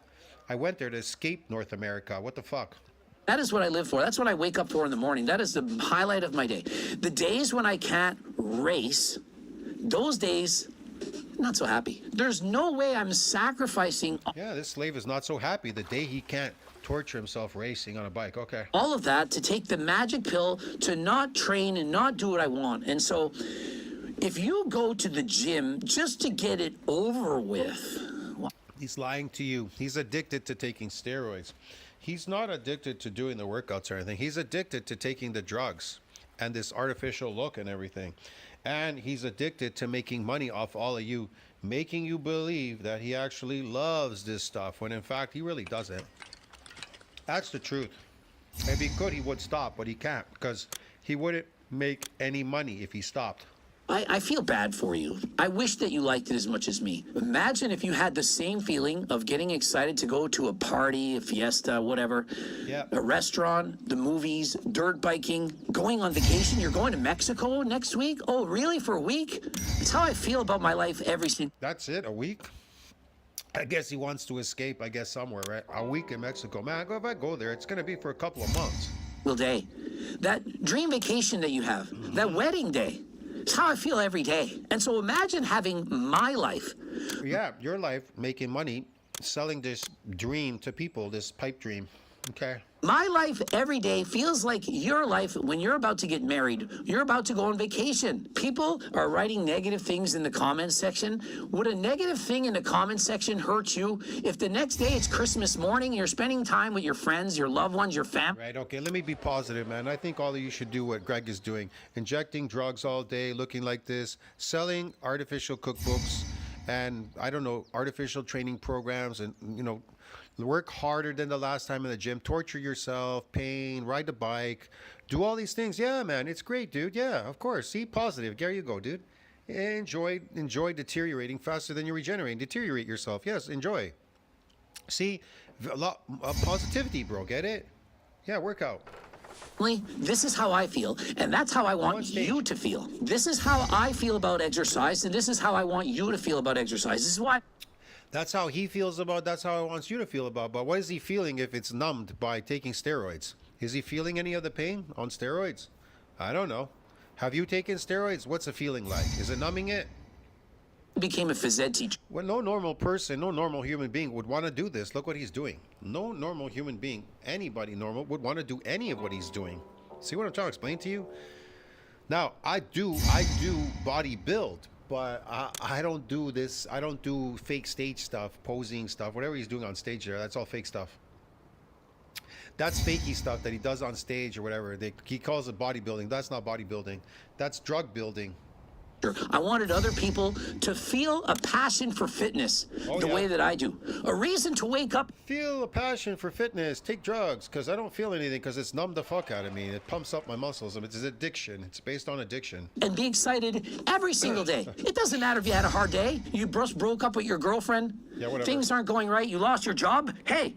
I went there to escape North America. What the fuck? That is what I live for. That's what I wake up for in the morning. That is the highlight of my day. The days when I can't race, those days, not so happy. There's no way I'm sacrificing. Yeah, this slave is not so happy the day he can't torture himself racing on a bike. Okay. All of that to take the magic pill to not train and not do what I want. And so if you go to the gym just to get it over with. He's lying to you. He's addicted to taking steroids. He's not addicted to doing the workouts or anything. He's addicted to taking the drugs and this artificial look and everything. And he's addicted to making money off all of you, making you believe that he actually loves this stuff, when in fact he really doesn't. That's the truth. If he could, he would stop, but he can't, because he wouldn't make any money if he stopped. I feel bad for you. I wish that you liked it as much as me. Imagine if you had the same feeling of getting excited to go to a party, a fiesta, whatever, a restaurant, the movies, dirt biking, going on vacation. You're going to Mexico next week? Oh, really? For a week? That's how I feel about my life every single. That's it? A week? I guess he wants to escape, I guess, somewhere, right? A week in Mexico. Man, if I go there, it's going to be for a couple of months. Day. That dream vacation that you have, that wedding day. It's how I feel every day. And so imagine having my life. Yeah, your life, making money, selling this dream to people, this pipe dream. Okay. My life every day feels like your life when you're about to get married, you're about to go on vacation. People are writing negative things in the comments section. Would a negative thing in the comments section hurt you if the next day it's Christmas morning, you're spending time with your friends, your loved ones, your family? Right, okay, let me be positive, man. I think all of you should do what Greg is doing. Injecting drugs all day, looking like this, selling artificial cookbooks, and, I don't know, artificial training programs, and, you know, work harder than the last time in the gym, torture yourself, pain, ride the bike, do all these things. Yeah, man, it's great, dude. Yeah, of course. See, positive. There you go, dude. Enjoy deteriorating faster than you regenerate. Deteriorate yourself. Yes, enjoy. See, a lot of positivity, bro. Get it? Yeah, workout. This is how I feel, and that's how I want you to feel. This is how I feel about exercise, and this is how I want you to feel about exercise. This is why. That's how he feels about, that's how he wants you to feel about. But what is he feeling if it's numbed by taking steroids? Is he feeling any of the pain on steroids? I don't know. Have you taken steroids? What's the feeling like? Is it numbing it? Became a phys ed teacher. Well, no normal person, no normal human being would want to do this. Look what he's doing. No normal human being, anybody normal, would want to do any of what he's doing. See what I'm trying to explain to you? Now, I do body build, but I don't do this. I don't do fake stage stuff, posing stuff, whatever he's doing on stage there. That's all fake stuff. That's fakey stuff that he does on stage or whatever. He calls it bodybuilding. That's not bodybuilding. That's drug building. I wanted other people to feel a passion for fitness the way that I do. A reason to wake up. Feel a passion for fitness. Take drugs, because I don't feel anything, because it's numbed the fuck out of me. It pumps up my muscles. It's addiction. It's based on addiction. And be excited every single day. It doesn't matter if you had a hard day. You just broke up with your girlfriend. Yeah, whatever. Things aren't going right. You lost your job. Hey,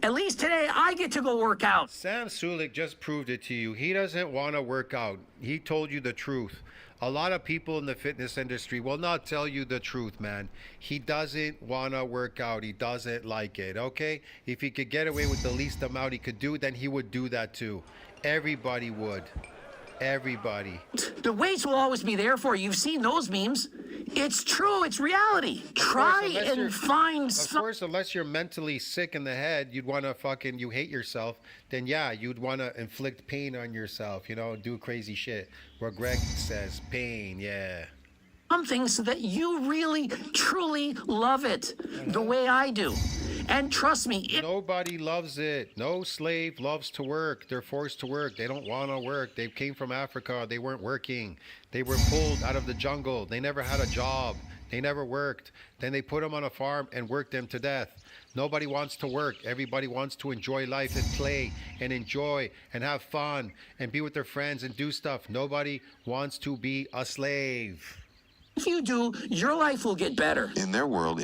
at least today I get to go work out. Sam Sulek just proved it to you. He doesn't want to work out. He told you the truth. A lot of people in the fitness industry will not tell you the truth, man. He doesn't want to work out. He doesn't like it, okay? If he could get away with the least amount he could do, then he would do that too. Everybody would. Everybody. The weights will always be there for you. You've seen those memes. It's true. It's reality. Try and find some. Of course, unless you're mentally sick in the head, you'd want to you hate yourself, then yeah, you'd want to inflict pain on yourself, you know, do crazy shit. Where Greg says pain, yeah. Something so that you really, truly love it the way I do. And trust me, nobody loves it. No slave loves to work. They're forced to work. They don't want to work. They came from Africa. They weren't working. They were pulled out of the jungle. They never had a job. They never worked. Then they put them on a farm and worked them to death. Nobody wants to work. Everybody wants to enjoy life and play and enjoy and have fun and be with their friends and do stuff. Nobody wants to be a slave. If you do, your life will get better. In their world,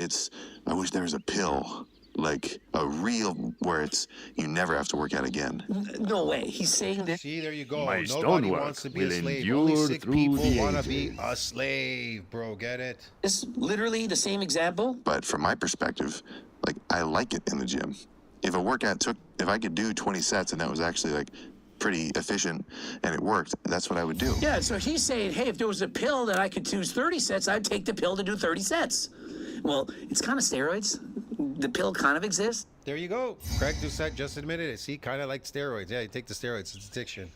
I wish there was a pill. Like a real, where you never have to work out again. No way. He's saying that. See, there you go. My Nobody wants to be a slave. Only sick people want to be a slave, bro. Get it? It's literally the same example. But from my perspective, Like, I like it in the gym. If a workout if I could do 20 sets and that was actually like pretty efficient and it worked, that's what I would do. Yeah, so he's saying, hey, if there was a pill that I could choose 30 sets, I'd take the pill to do 30 sets. Well, it's kind of steroids. The pill kind of exists. There you go. Craig Doucette just admitted it. See, kind of like steroids. Yeah, you take the steroids. It's addiction.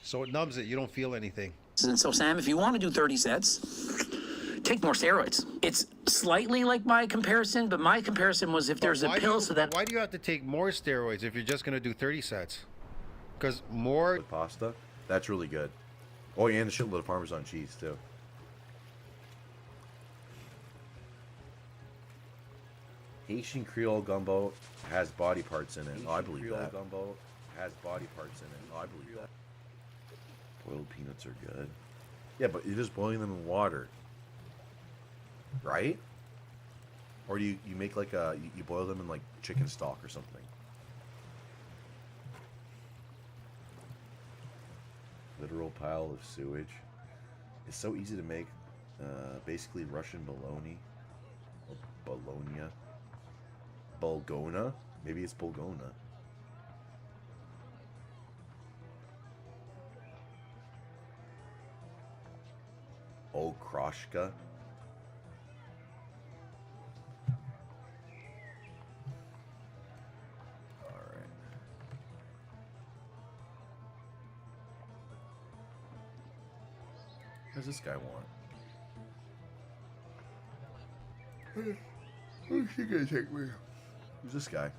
So it numbs it. You don't feel anything. And so, Sam, if you want to do 30 sets, take more steroids. It's slightly like my comparison, but my comparison was if there's a pill so that... Why do you have to take more steroids if you're just going to do 30 sets? Because more... With pasta, that's really good. Oh, yeah, and a shitload of Parmesan cheese, too. Haitian Creole gumbo has body parts in it. Oh, I believe that. Gumbo has body parts in it. Oh, I believe that. Boiled peanuts are good. Yeah, but you're just boiling them in water. Right? Or do you make like you boil them in like chicken stock or something. Literal pile of sewage. It's so easy to make. Basically Russian bologna. Or Bologna. Bulgona? Maybe it's Bulgona. Oh, Kroshka. Alright. What does this guy want? Who's she gonna take me? Who's this guy?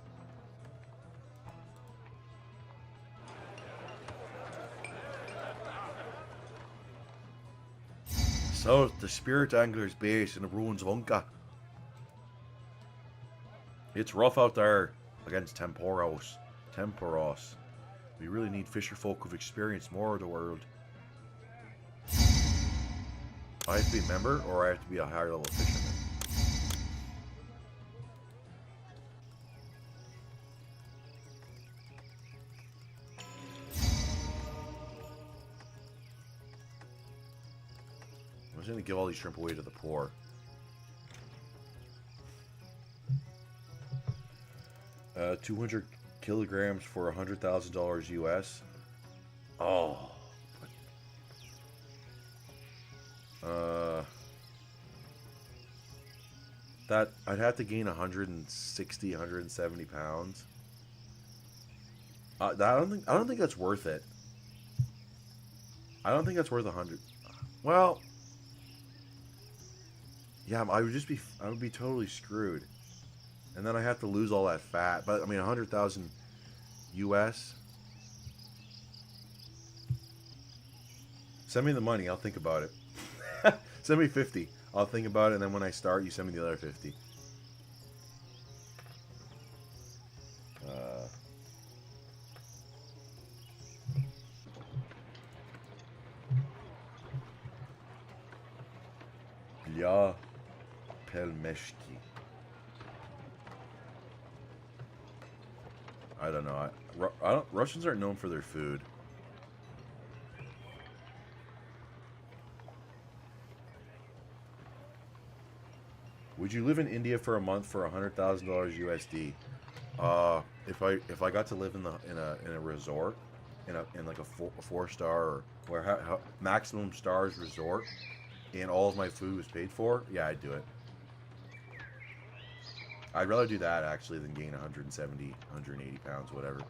So, the Spirit Angler's base in the ruins of Unka. It's rough out there against Temporos. We really need fisher folk who've experienced more of the world. I have to be a member, or I have to be a higher level fisherman. I'm just going to give all these shrimp away to the poor. Uh, 200 kilograms for $100,000 US. Oh. That I'd have to gain 160, 170 pounds. I don't think that's worth it. I don't think that's worth 100. Well, yeah, I would be totally screwed. And then I have to lose all that fat. But I mean, 100,000 US. Send me the money. I'll think about it. Send me 50. I'll think about it, and then when I start, you send me the other 50. Для Pelmeshki. I don't know. Russians aren't known for their food. Would you live in India for a month for $100,000 USD? If I got to live in a resort, in like a 4-star or maximum stars resort, and all of my food was paid for, yeah, I'd do it. I'd rather do that actually than gain 170, 180 pounds, whatever.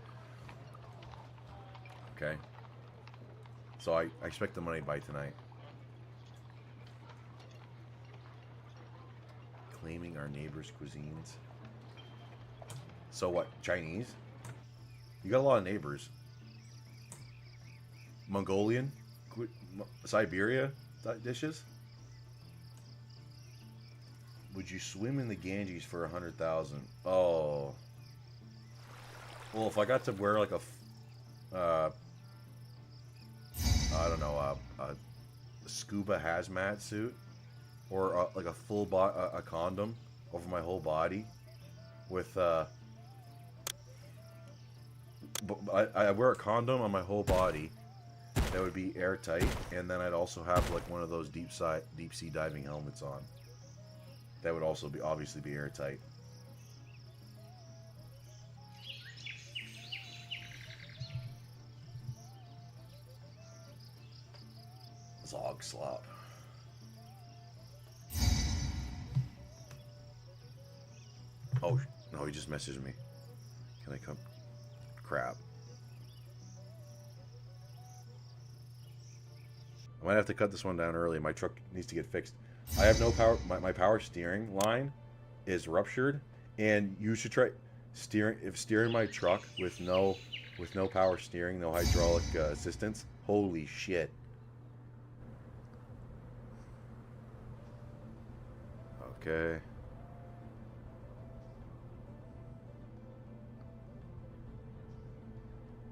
Okay. So I expect the money by tonight. Claiming our neighbors' cuisines. So what? Chinese? You got a lot of neighbors. Mongolian? Siberia dishes? Would you swim in the Ganges for 100,000? Oh. Well, if I got to wear like I don't know, a scuba hazmat suit, or like a full a condom over my whole body, with I wear a condom on my whole body that would be airtight, and then I'd also have like one of those deep sea diving helmets on. That would also obviously be airtight. Zog slop. Oh, no, he just messaged me. Can I come? Crap. I might have to cut this one down early. My truck needs to get fixed. I have no power. My power steering line is ruptured, and you should try steering my truck with no power steering, no hydraulic assistance. Holy shit. Okay.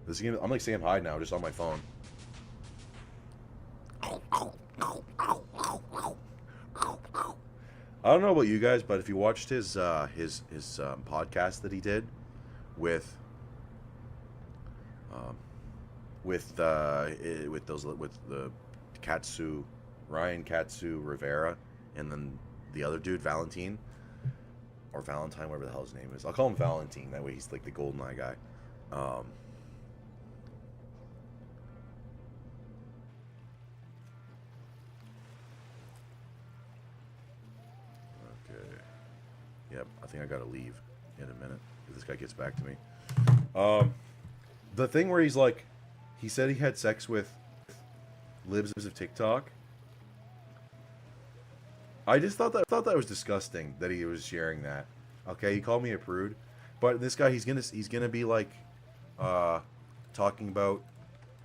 This game, I'm like saying hi now, just on my phone. I don't know about you guys, but if you watched his podcast that he did with the Ryan Katsu Rivera, and then the other dude Valentine, whatever the hell his name is. I'll call him Valentine. That way he's like the golden eye guy. Okay. Yep, I think I gotta leave in a minute if this guy gets back to me. The thing where he's like, he said he had sex with libs of TikTok. I just thought that was disgusting that he was sharing that. Okay, he called me a prude, but this guy, he's gonna be like, talking about,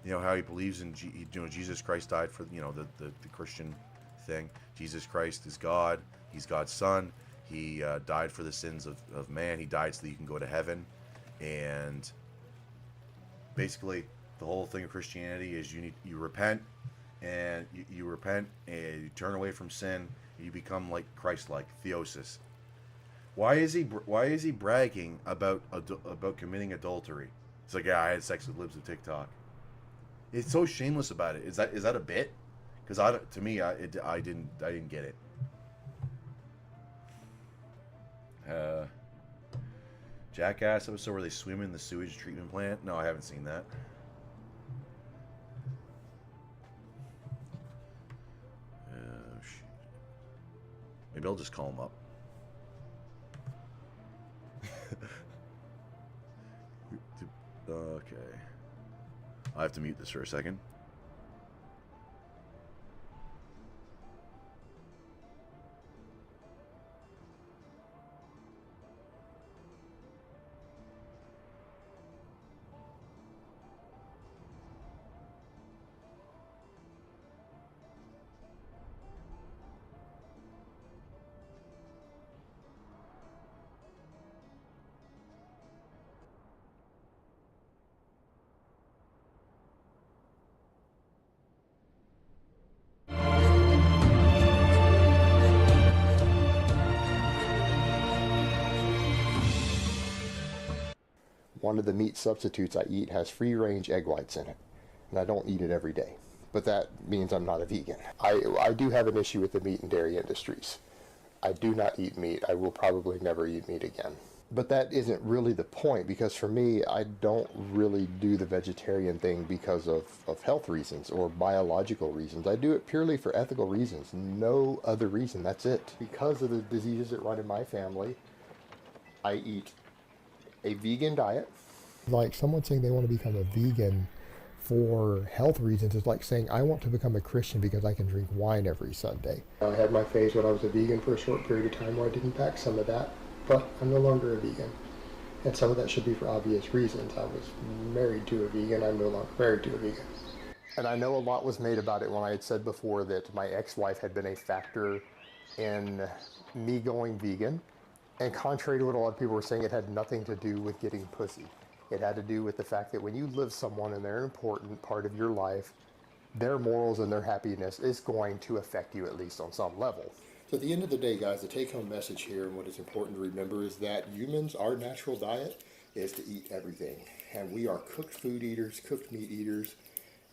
how he believes in Jesus Christ died for the Christian thing. Jesus Christ is God. He's God's son. He died for the sins of man. He died so that you can go to heaven. And basically, the whole thing of Christianity is you repent, and you repent and you turn away from sin. And you become like Christ-like, theosis. Why is he bragging about committing adultery? It's like, yeah, I had sex with libs of TikTok. It's so shameless about it. Is that a bit? Because I didn't get it. Jackass episode where they swim in the sewage treatment plant. No, I haven't seen that. Maybe I'll just call him up. Okay. I have to mute this for a second. One of the meat substitutes I eat has free-range egg whites in it, and I don't eat it every day. But that means I'm not a vegan. I do have an issue with the meat and dairy industries. I do not eat meat. I will probably never eat meat again. But that isn't really the point, because for me, I don't really do the vegetarian thing because of health reasons or biological reasons. I do it purely for ethical reasons. No other reason. That's it. Because of the diseases that run in my family, I eat a vegan diet. Like someone saying they want to become a vegan for health reasons is like saying I want to become a Christian because I can drink wine every Sunday. I had my phase when I was a vegan for a short period of time where I didn't pack some of that, but I'm no longer a vegan. And some of that should be for obvious reasons. I was married to a vegan, I'm no longer married to a vegan. And I know a lot was made about it when I had said before that my ex-wife had been a factor in me going vegan. And contrary to what a lot of people were saying, it had nothing to do with getting pussy. It had to do with the fact that when you live someone and they're an important part of your life, their morals and their happiness is going to affect you at least on some level. So at the end of the day, guys, the take-home message here and what is important to remember is that humans, our natural diet is to eat everything. And we are cooked food eaters, cooked meat eaters,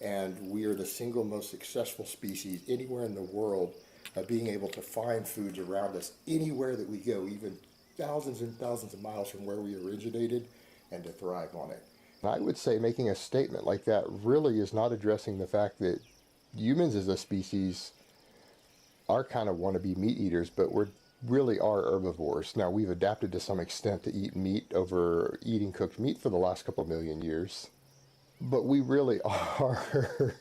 and we are the single most successful species anywhere in the world of being able to find foods around us anywhere that we go, even thousands and thousands of miles from where we originated, and to thrive on it. I would say making a statement like that really is not addressing the fact that Humans as a species are kind of wannabe meat eaters, but we're really are herbivores. Now, we've adapted to some extent to eat meat over eating cooked meat for the last couple million years, but we really are,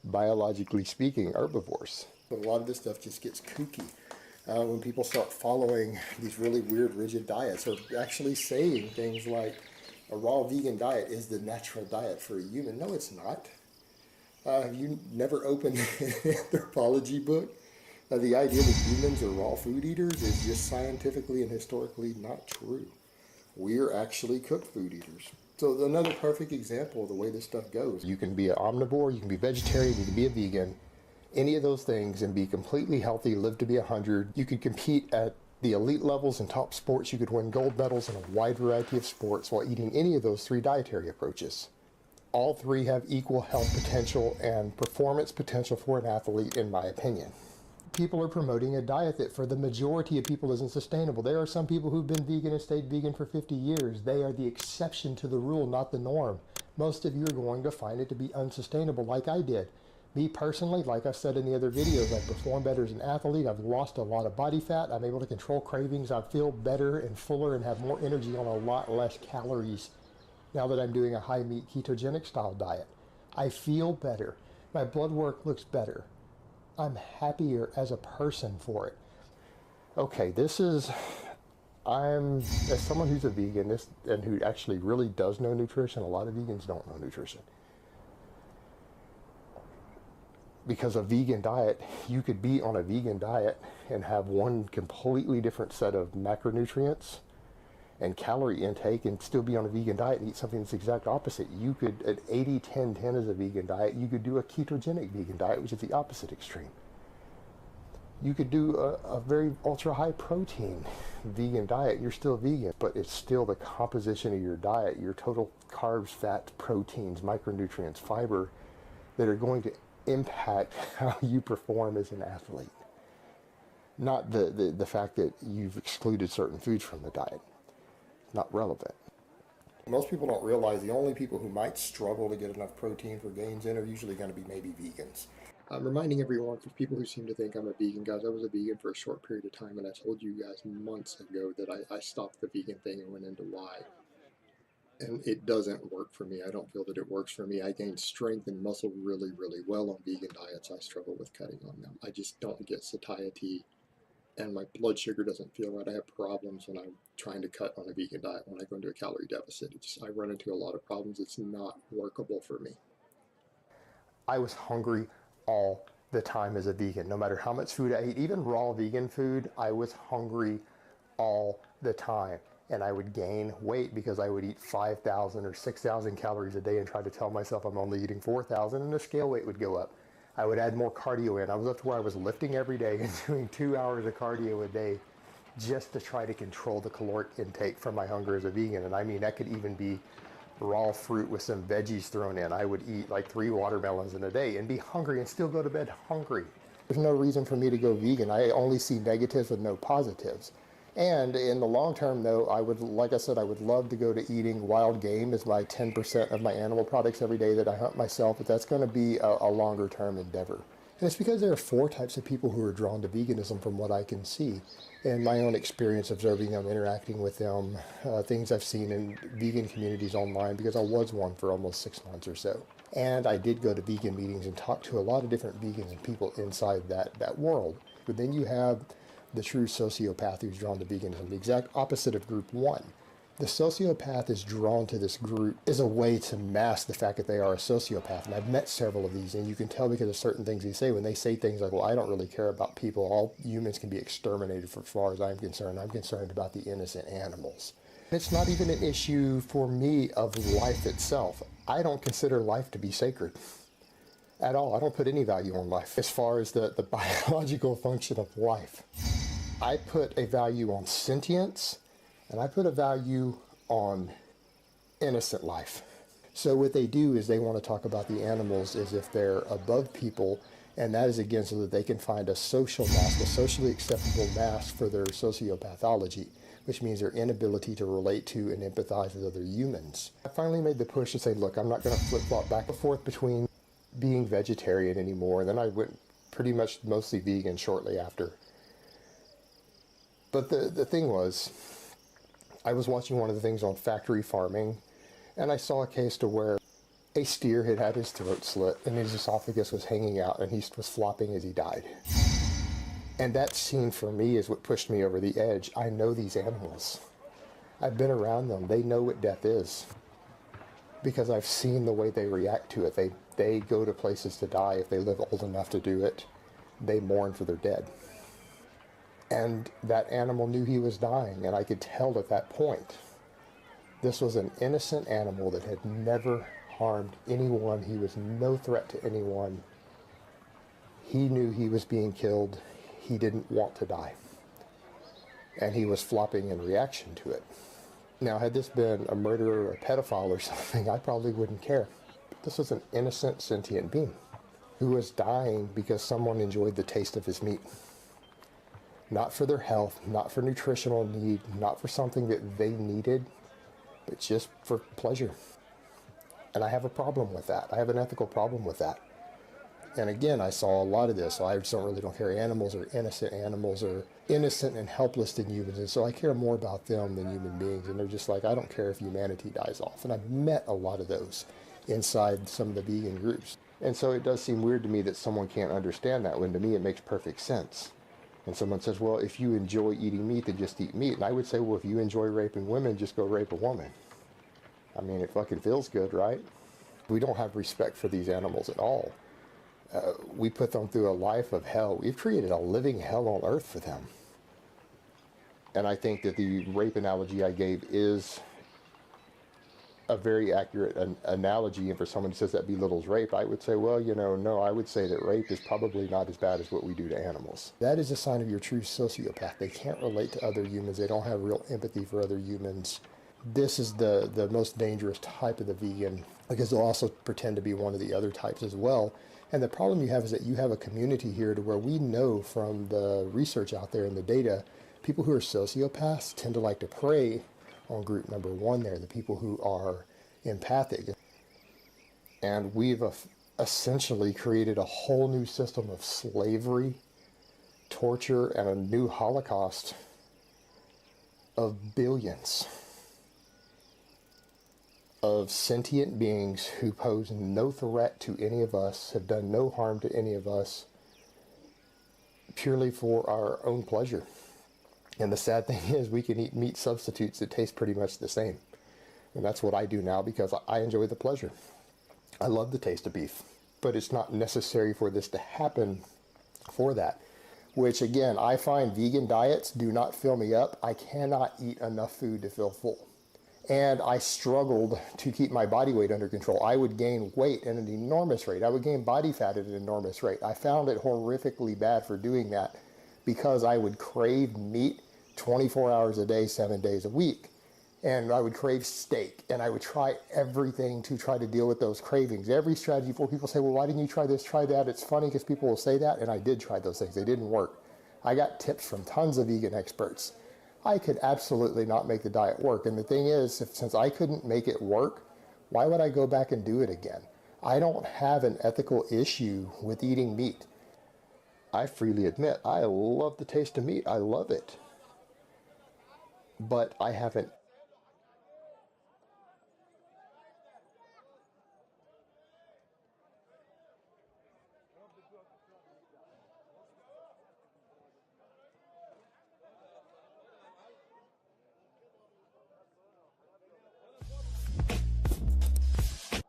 biologically speaking, herbivores. But a lot of this stuff just gets kooky when people start following these really weird, rigid diets, or actually saying things like a raw vegan diet is the natural diet for a human. No, it's not. Have you never opened an anthropology book? The idea that humans are raw food eaters is just scientifically and historically not true. We're actually cooked food eaters. So another perfect example of the way this stuff goes. You can be an omnivore, you can be vegetarian, you can be a vegan, any of those things, and be completely healthy, live to be 100. You could compete at the elite levels in top sports. You could win gold medals in a wide variety of sports while eating any of those 3 dietary approaches. All 3 have equal health potential and performance potential for an athlete, in my opinion. People are promoting a diet that for the majority of people isn't sustainable. There are some people who've been vegan and stayed vegan for 50 years. They are the exception to the rule, not the norm. Most of you are going to find it to be unsustainable, like I did. Me personally, like I've said in the other videos, I perform better as an athlete. I've lost a lot of body fat. I'm able to control cravings. I feel better and fuller and have more energy on a lot less calories now that I'm doing a high meat ketogenic style diet. I feel better. My blood work looks better. I'm happier as a person for it. Okay, as someone who's a vegan and who actually really does know nutrition, a lot of vegans don't know nutrition. Because a vegan diet, you could be on a vegan diet and have one completely different set of macronutrients and calorie intake and still be on a vegan diet and eat something that's the exact opposite. You could, at 80-10-10 as a vegan diet, you could do a ketogenic vegan diet, which is the opposite extreme. You could do a very ultra high protein vegan diet. You're still vegan, but it's still the composition of your diet, your total carbs, fats, proteins, micronutrients, fiber that are going to impact how you perform as an athlete. Not the fact that you've excluded certain foods from the diet. Not relevant. Most people don't realize the only people who might struggle to get enough protein for gains in are usually going to be maybe vegans. I'm reminding everyone, for people who seem to think I'm a vegan, guys, I was a vegan for a short period of time, and I told you guys months ago that I stopped the vegan thing and went into why. And it doesn't work for me. I don't feel that it works for me. I gain strength and muscle really, really well on vegan diets. I struggle with cutting on them. I just don't get satiety, and my blood sugar doesn't feel right. I have problems when I'm trying to cut on a vegan diet. When I go into a calorie deficit, I run into a lot of problems. It's not workable for me. I was hungry all the time as a vegan. No matter how much food I ate, even raw vegan food, I was hungry all the time. And I would gain weight because I would eat 5,000 or 6,000 calories a day and try to tell myself I'm only eating 4,000, and the scale weight would go up. I would add more cardio in. I was up to where I was lifting every day and doing 2 hours of cardio a day just to try to control the caloric intake from my hunger as a vegan. And I mean, that could even be raw fruit with some veggies thrown in. I would eat like 3 watermelons in a day and be hungry and still go to bed hungry. There's no reason for me to go vegan. I only see negatives and no positives. And in the long term, though, like I said, I would love to go to eating wild game as my 10% of my animal products every day that I hunt myself, but that's going to be a longer term endeavor. And it's because there are 4 types of people who are drawn to veganism from what I can see. And my own experience observing them, interacting with them, things I've seen in vegan communities online, because I was one for almost 6 months or so. And I did go to vegan meetings and talk to a lot of different vegans and people inside that world. But then you have the true sociopath who's drawn to veganism, the exact opposite of group 1. The sociopath is drawn to this group as a way to mask the fact that they are a sociopath. And I've met several of these, and you can tell because of certain things they say. When they say things like, well, I don't really care about people. All humans can be exterminated for as far as I'm concerned. I'm concerned about the innocent animals. It's not even an issue for me of life itself. I don't consider life to be sacred at all. I don't put any value on life as far as the biological function of life. I put a value on sentience, and I put a value on innocent life. So what they do is they want to talk about the animals as if they're above people, and that is again so that they can find a social mask, a socially acceptable mask for their sociopathology, which means their inability to relate to and empathize with other humans. I finally made the push to say, look, I'm not going to flip-flop back and forth between being vegetarian anymore. And then I went pretty much mostly vegan shortly after. But the thing was, I was watching one of the things on factory farming, and I saw a case to where a steer had had his throat slit and his esophagus was hanging out and he was flopping as he died. And that scene for me is what pushed me over the edge. I know these animals. I've been around them. They know what death is because I've seen the way they react to it. They go to places to die. If they live old enough to do it, they mourn for their dead. And that animal knew he was dying, and I could tell at that point. This was an innocent animal that had never harmed anyone. He was no threat to anyone. He knew he was being killed. He didn't want to die. And he was flopping in reaction to it. Now, had this been a murderer or a pedophile or something, I probably wouldn't care. But this was an innocent, sentient being who was dying because someone enjoyed the taste of his meat. Not for their health, not for nutritional need, not for something that they needed, but just for pleasure. And I have a problem with that. I have an ethical problem with that. And again, I saw a lot of this. So I just don't care. Animals are innocent and helpless than humans. And so I care more about them than human beings. And they're just like, I don't care if humanity dies off. And I've met a lot of those inside some of the vegan groups. And so it does seem weird to me that someone can't understand that, when to me it makes perfect sense. And someone says, well, if you enjoy eating meat, then just eat meat. And I would say, well, if you enjoy raping women, just go rape a woman. I mean, it fucking feels good, right? We don't have respect for these animals at all. We put them through a life of hell. We've created a living hell on earth for them. And I think that the rape analogy I gave is a very accurate analogy. And for someone who says that belittles rape, I would say, well, no, I would say that rape is probably not as bad as what we do to animals. That is a sign of your true sociopath. They can't relate to other humans. They don't have real empathy for other humans. This is the most dangerous type of the vegan, because they'll also pretend to be one of the other types as well. And the problem you have is that you have a community here to where we know from the research out there and the data, people who are sociopaths tend to like to prey on group number one there, the people who are empathic. And we've essentially created a whole new system of slavery, torture, and a new Holocaust of billions of sentient beings who pose no threat to any of us, have done no harm to any of us, purely for our own pleasure. And the sad thing is, we can eat meat substitutes that taste pretty much the same. And that's what I do now, because I enjoy the pleasure. I love the taste of beef, but it's not necessary for this to happen for that. Which again, I find vegan diets do not fill me up. I cannot eat enough food to feel full. And I struggled to keep my body weight under control. I would gain weight at an enormous rate. I would gain body fat at an enormous rate. I found it horrifically bad for doing that, because I would crave meat 24 hours a day, 7 days a week. And I would crave steak, and I would try everything to try to deal with those cravings. Every strategy before people say, well, why didn't you try this, try that? It's funny because people will say that, and I did try those things. They didn't work. I got tips from tons of vegan experts. I could absolutely not make the diet work. And the thing is, since I couldn't make it work, why would I go back and do it again? I don't have an ethical issue with eating meat. I freely admit, I love the taste of meat. I love it. But I haven't.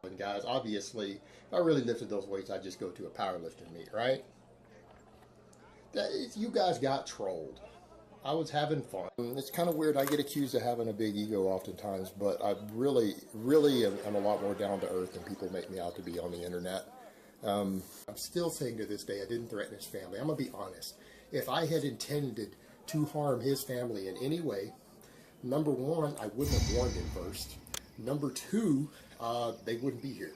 And guys, obviously, if I really lifted those weights, I'd just go to a powerlifting meet, right? You guys got trolled. I was having fun. It's kind of weird. I get accused of having a big ego oftentimes, but I really am a lot more down to earth than people make me out to be on the internet. I'm still saying to this day, I didn't threaten his family. I'm going to be honest. If I had intended to harm his family in any way, number one, I wouldn't have warned him first. Number two, they wouldn't be here.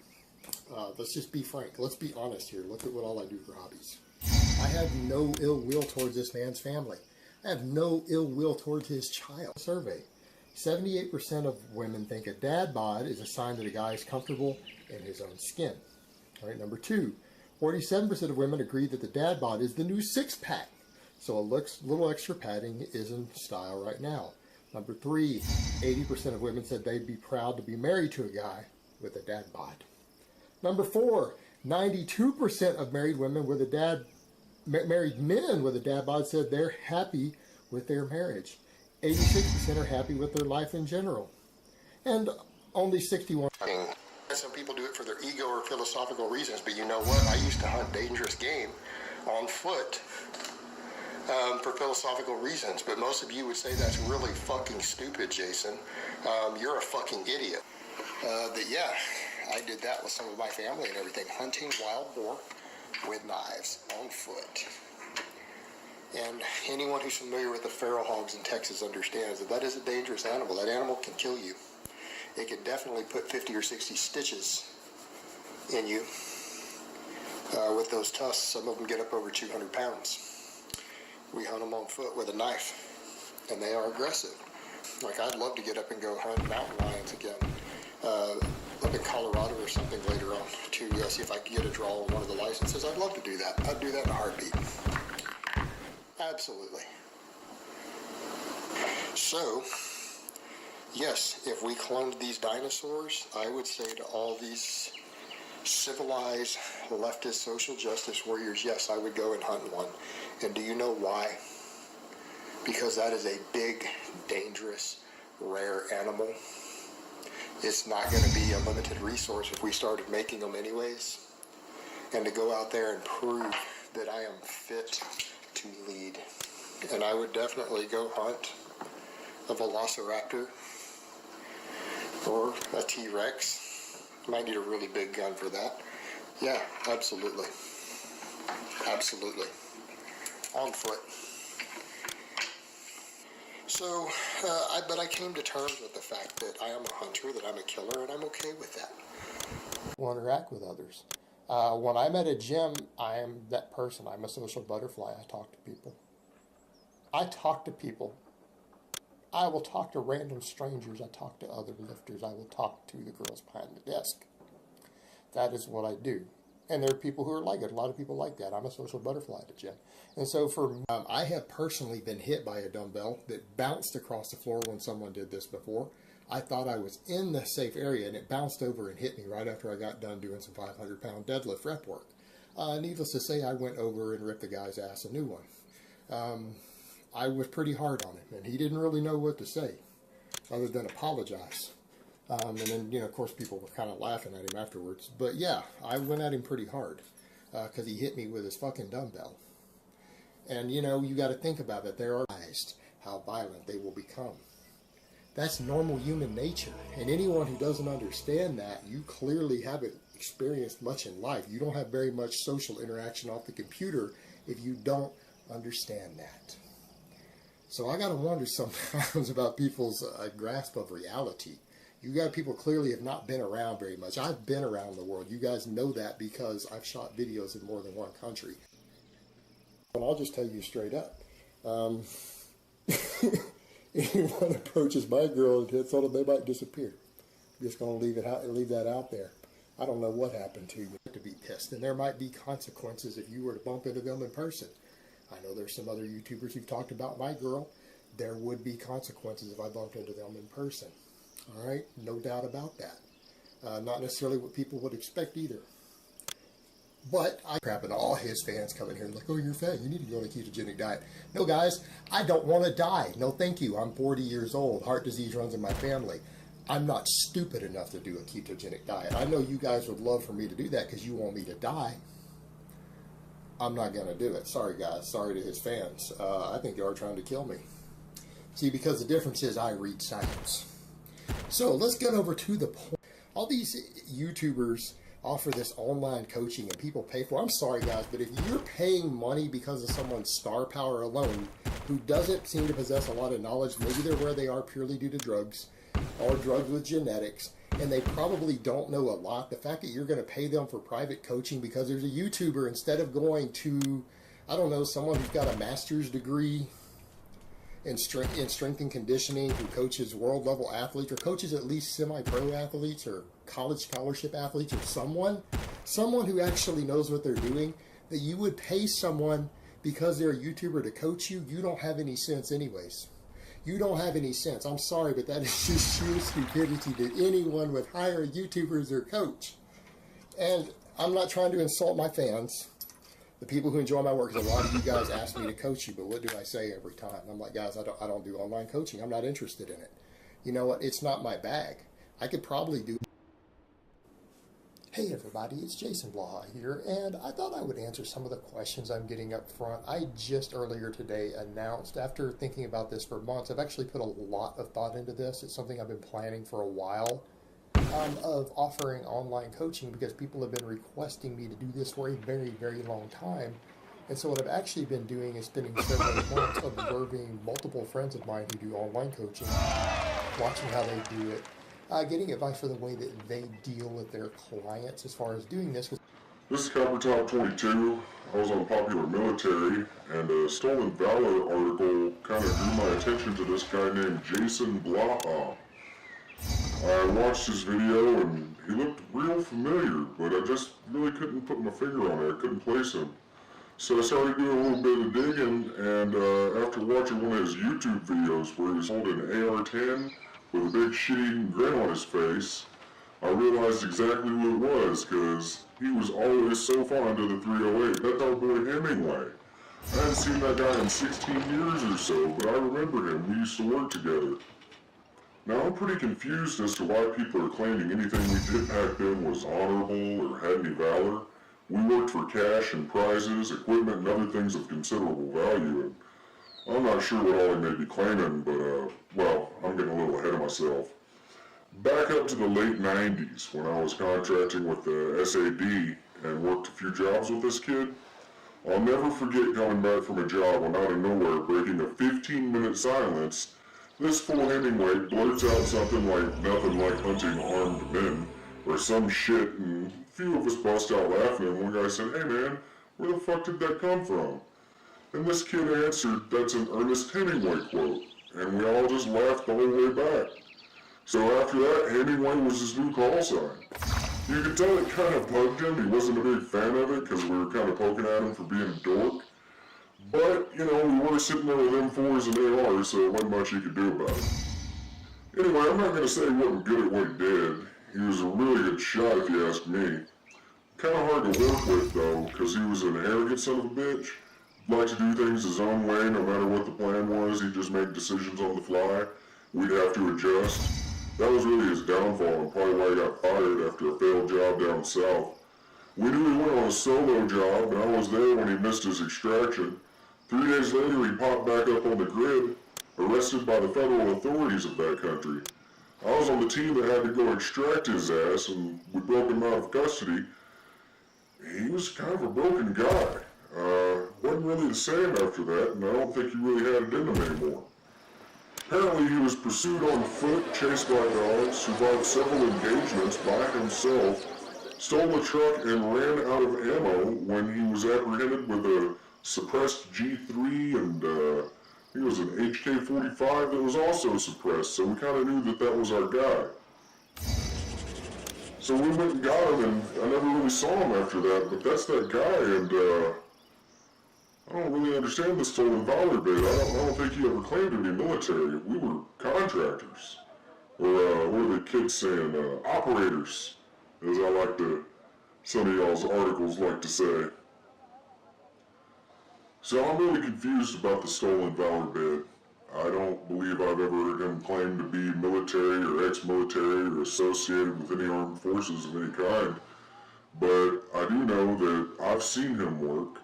Let's just be frank. Let's be honest here. Look at what all I do for hobbies. I have no ill will towards this man's family. I have no ill will towards his child. Survey. 78% of women think a dad bod is a sign that a guy is comfortable in his own skin. All right, number 2, 47% of women agree that the dad bod is the new six-pack. So a little extra padding is in style right now. Number 3, 80% of women said they'd be proud to be married to a guy with a dad bod. Number 4, 92% of married men with a dad bod said they're happy with their marriage. 86% are happy with their life in general. And only 61%. Some people do it for their ego or philosophical reasons, but you know what? I used to hunt dangerous game on foot for philosophical reasons, but most of you would say that's really fucking stupid, Jason. You're a fucking idiot. But yeah, I did that with some of my family and everything, hunting wild boar with knives on foot. And anyone who's familiar with the Pharaoh hogs in Texas understands that that is a dangerous animal. That animal can kill you. It can definitely put 50 or 60 stitches in you. With those tusks, some of them get up over 200 pounds. We hunt them on foot with a knife, and they are aggressive. Like, I'd love to get up and go hunt mountain lions again, up in Colorado or something later on, to see if I can get a draw on one of the licenses. I'd love to do that. I'd do that in a heartbeat. Absolutely. So, yes, if we cloned these dinosaurs, I would say to all these civilized, leftist, social justice warriors, yes, I would go and hunt one. And do you know why? Because that is a big, dangerous, rare animal. It's not going to be a limited resource if we started making them anyways. And to go out there and prove that I am fit to lead. And I would definitely go hunt a velociraptor or a T-Rex. Might need a really big gun for that. Yeah, absolutely. Absolutely. On foot. So, but I came to terms with the fact that I am a hunter, that I'm a killer, and I'm okay with that. Want to interact with others. When I'm at a gym, I am that person. I'm a social butterfly. I talk to people. I talk to people. I will talk to random strangers. I talk to other lifters. I will talk to the girls behind the desk. That is what I do. And there are people who are like it. A lot of people like that. I'm a social butterfly at the gym. And so I have personally been hit by a dumbbell that bounced across the floor when someone did this before. I thought I was in the safe area, and it bounced over and hit me right after I got done doing some 500-pound deadlift rep work. Needless to say, I went over and ripped the guy's ass a new one. I was pretty hard on him, and he didn't really know what to say other than apologize. And then, of course, people were kind of laughing at him afterwards. But yeah, I went at him pretty hard because he hit me with his fucking dumbbell. And, you got to think about it. They're realized how violent they will become. That's normal human nature. And anyone who doesn't understand that, you clearly haven't experienced much in life. You don't have very much social interaction off the computer if you don't understand that. So I got to wonder sometimes about people's grasp of reality. You got people clearly have not been around very much. I've been around the world. You guys know that because I've shot videos in more than one country. And I'll just tell you straight up. Anyone approaches my girl and hits on them, they might disappear. I'm just going to leave that out there. I don't know what happened to you to be pissed. And there might be consequences if you were to bump into them in person. I know there's some other YouTubers who've talked about my girl. There would be consequences if I bumped into them in person. All right? No doubt about that. Not necessarily what people would expect either. But I crap and all his fans come in here and like, oh, you're fat. You need to go on a ketogenic diet. No, guys, I don't want to die. No, thank you. I'm 40 years old. Heart disease runs in my family. I'm not stupid enough to do a ketogenic diet. I know you guys would love for me to do that because you want me to die. I'm not going to do it. Sorry, guys. Sorry to his fans. I think they are trying to kill me. See, because the difference is I read science. So let's get over to the point. All these YouTubers offer this online coaching and people pay for it. I'm sorry, guys, but if you're paying money because of someone's star power alone who doesn't seem to possess a lot of knowledge, maybe they're where they are purely due to drugs or drugs with genetics, and they probably don't know a lot. The fact that you're going to pay them for private coaching because there's a YouTuber, instead of going to, I don't know, someone who's got a master's degree in strength and conditioning, who coaches world level athletes or coaches at least semi-pro athletes or college scholarship athletes or someone, someone who actually knows what they're doing, that you would pay someone because they're a YouTuber to coach you, you don't have any sense anyways. You don't have any sense. I'm sorry, but that is just sheer stupidity that anyone would hire YouTubers as their coach. And I'm not trying to insult my fans, the people who enjoy my work, because a lot of you guys ask me to coach you, but what do I say every time? I'm like, guys, I don't do online coaching. I'm not interested in it. You know what? It's not my bag. I could probably do... Hey everybody, it's Jason Blaha here, and I thought I would answer some of the questions I'm getting up front. I just earlier today announced, after thinking about this for months, I've actually put a lot of thought into this. It's something I've been planning for a while, of offering online coaching, because people have been requesting me to do this for a very, very long time. And so what I've actually been doing is spending several months observing multiple friends of mine who do online coaching, watching how they do it, getting advice for the way that they deal with their clients as far as doing this. This is Copper Top 22. I was on Popular Military, and a Stolen Valor article kind of drew my attention to this guy named Jason Blaha. I watched his video, and he looked real familiar, but I just really couldn't put my finger on it. I couldn't place him. So I started doing a little bit of digging, and after watching one of his YouTube videos where he's holding an AR-10 with a big shit-eating grin on his face, I realized exactly who it was, because he was always so fond of the 308. That's our boy Hemingway. I hadn't seen that guy in 16 years or so, but I remember him. We used to work together. Now, I'm pretty confused as to why people are claiming anything we did back then was honorable or had any valor. We worked for cash and prizes, equipment, and other things of considerable value, and I'm not sure what all they may be claiming, but, well, I'm getting a little ahead of myself. Back up to the late 90s, when I was contracting with the SAD and worked a few jobs with this kid, I'll never forget coming back from a job and out of nowhere breaking a 15-minute silence. This fool Hemingway blurts out something like nothing like hunting armed men, or some shit, and a few of us bust out laughing, and one guy said, "Hey man, where the fuck did that come from?" And this kid answered, "That's an Ernest Hemingway quote," and we all just laughed the whole way back. So after that, Hemingway was his new call sign. You could tell it kind of bugged him. He wasn't a big fan of it, because we were kind of poking at him for being a dork. But, you know, we were sitting there with M4s and ARs, so there wasn't much he could do about it. Anyway, I'm not going to say he wasn't good at what he did. He was a really good shot, if you ask me. Kind of hard to work with, though, because he was an arrogant son of a bitch. Liked to do things his own way, no matter what the plan was. He'd just make decisions on the fly. We'd have to adjust. That was really his downfall, and probably why he got fired after a failed job down south. We knew he went on a solo job, and I was there when he missed his extraction. 3 days later, he popped back up on the grid, arrested by the federal authorities of that country. I was on the team that had to go extract his ass, and we broke him out of custody. He was kind of a broken guy. Wasn't really the same after that, and I don't think he really had it in him anymore. Apparently, he was pursued on foot, chased by dogs, survived several engagements by himself, stole a truck, and ran out of ammo when he was apprehended with a suppressed G3, and he was an HK-45 that was also suppressed, so we kind of knew that that was our guy. So we went and got him, and I never really saw him after that, but that's that guy, and I don't really understand the Stolen Valor bit. I don't think he ever claimed to be military. We were contractors. Or, what are the kids saying? Operators, as I like to, some of y'all's articles like to say. So I'm really confused about the Stolen Valor bit. I don't believe I've ever heard him claim to be military or ex-military or associated with any armed forces of any kind. But I do know that I've seen him work,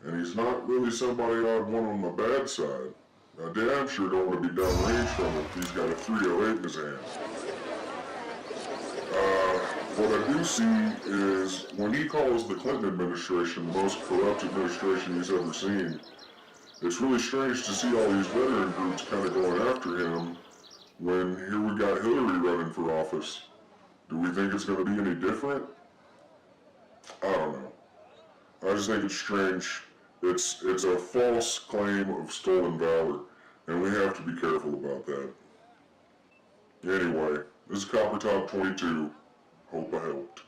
and he's not really somebody I'd want on my bad side. I damn sure don't want to be downrange from him if he's got a 308 in his hand. What I do see is when he calls the Clinton administration the most corrupt administration he's ever seen, it's really strange to see all these veteran groups kind of going after him when here we got Hillary running for office. Do we think it's going to be any different? I don't know. I just think it's strange. It's a false claim of stolen valor, and we have to be careful about that. Anyway, this is Copper Top 22. Hope I helped.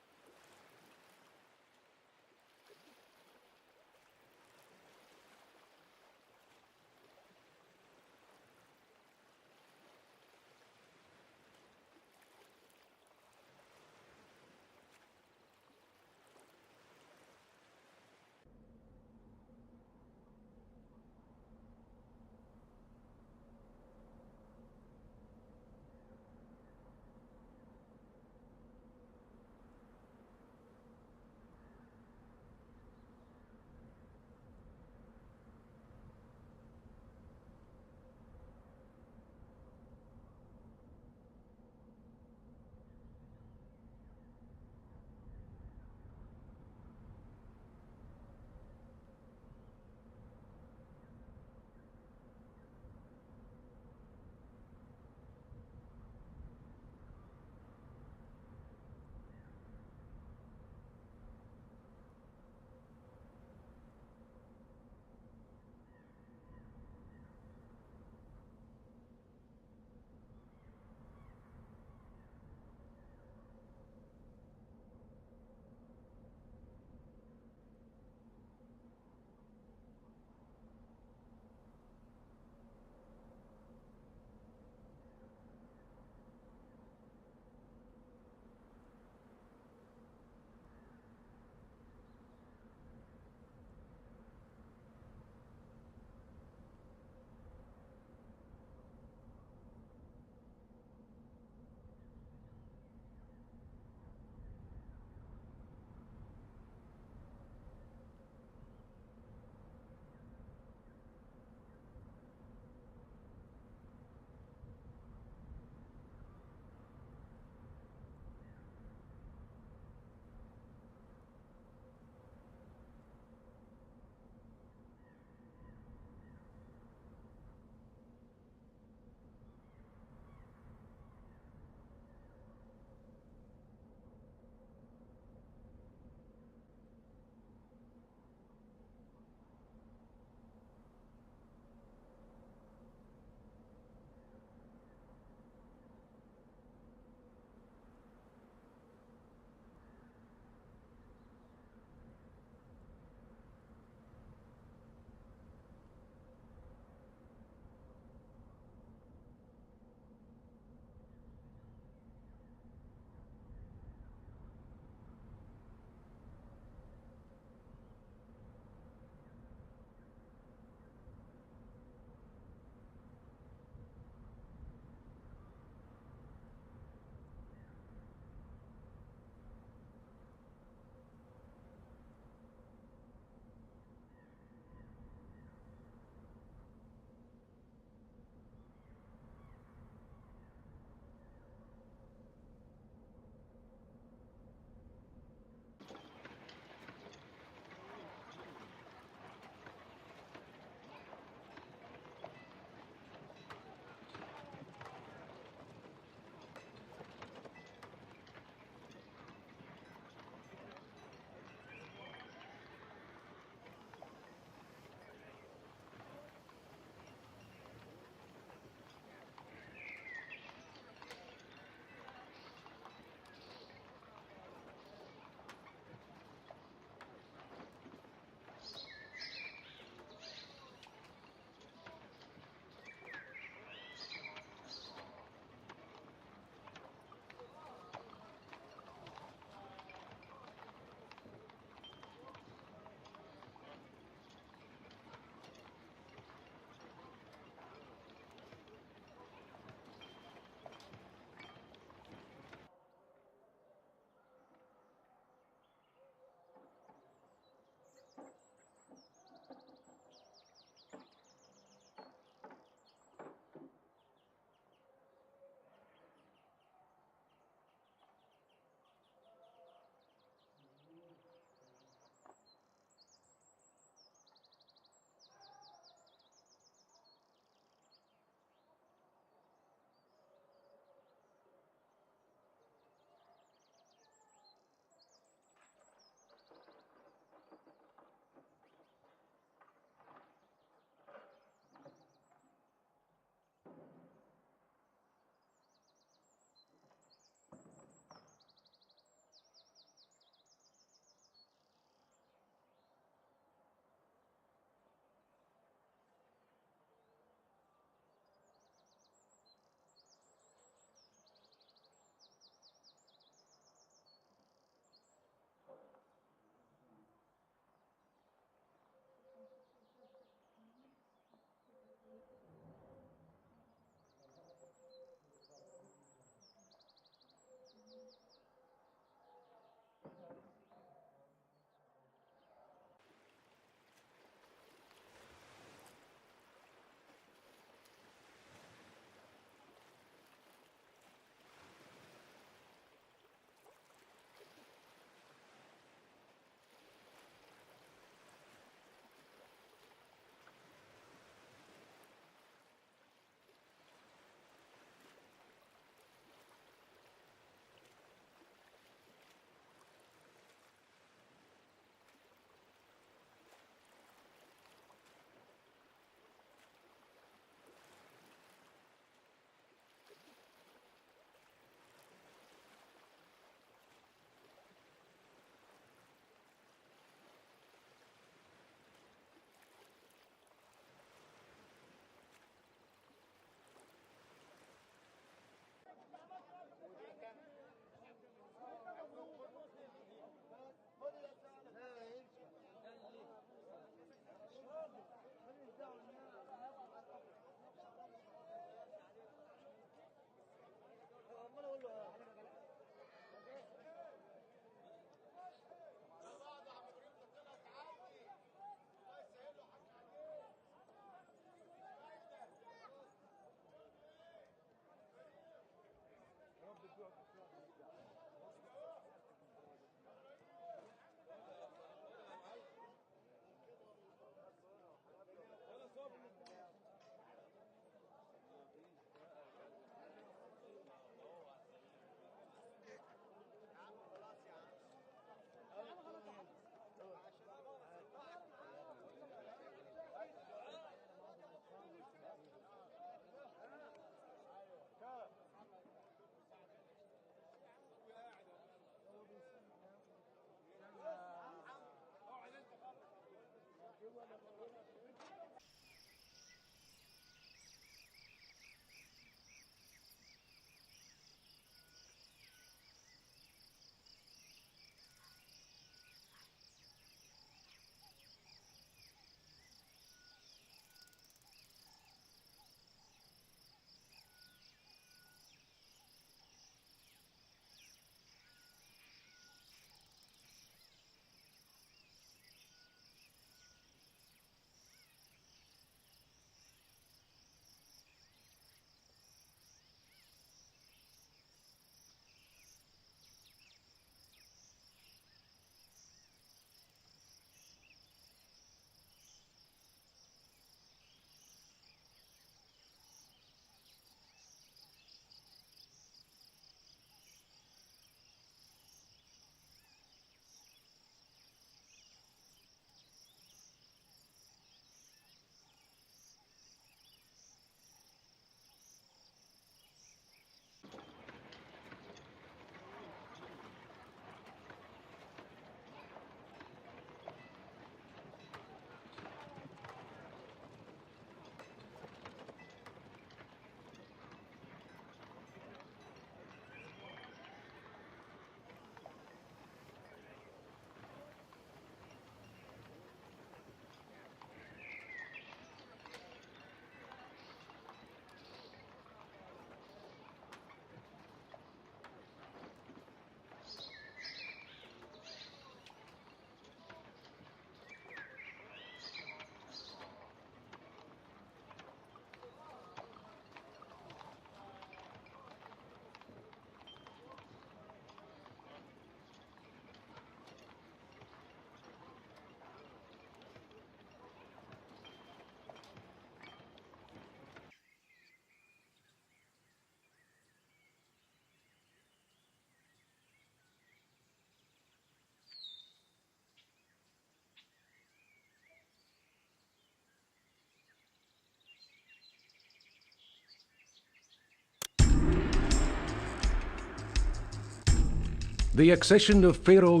The accession of Pharaoh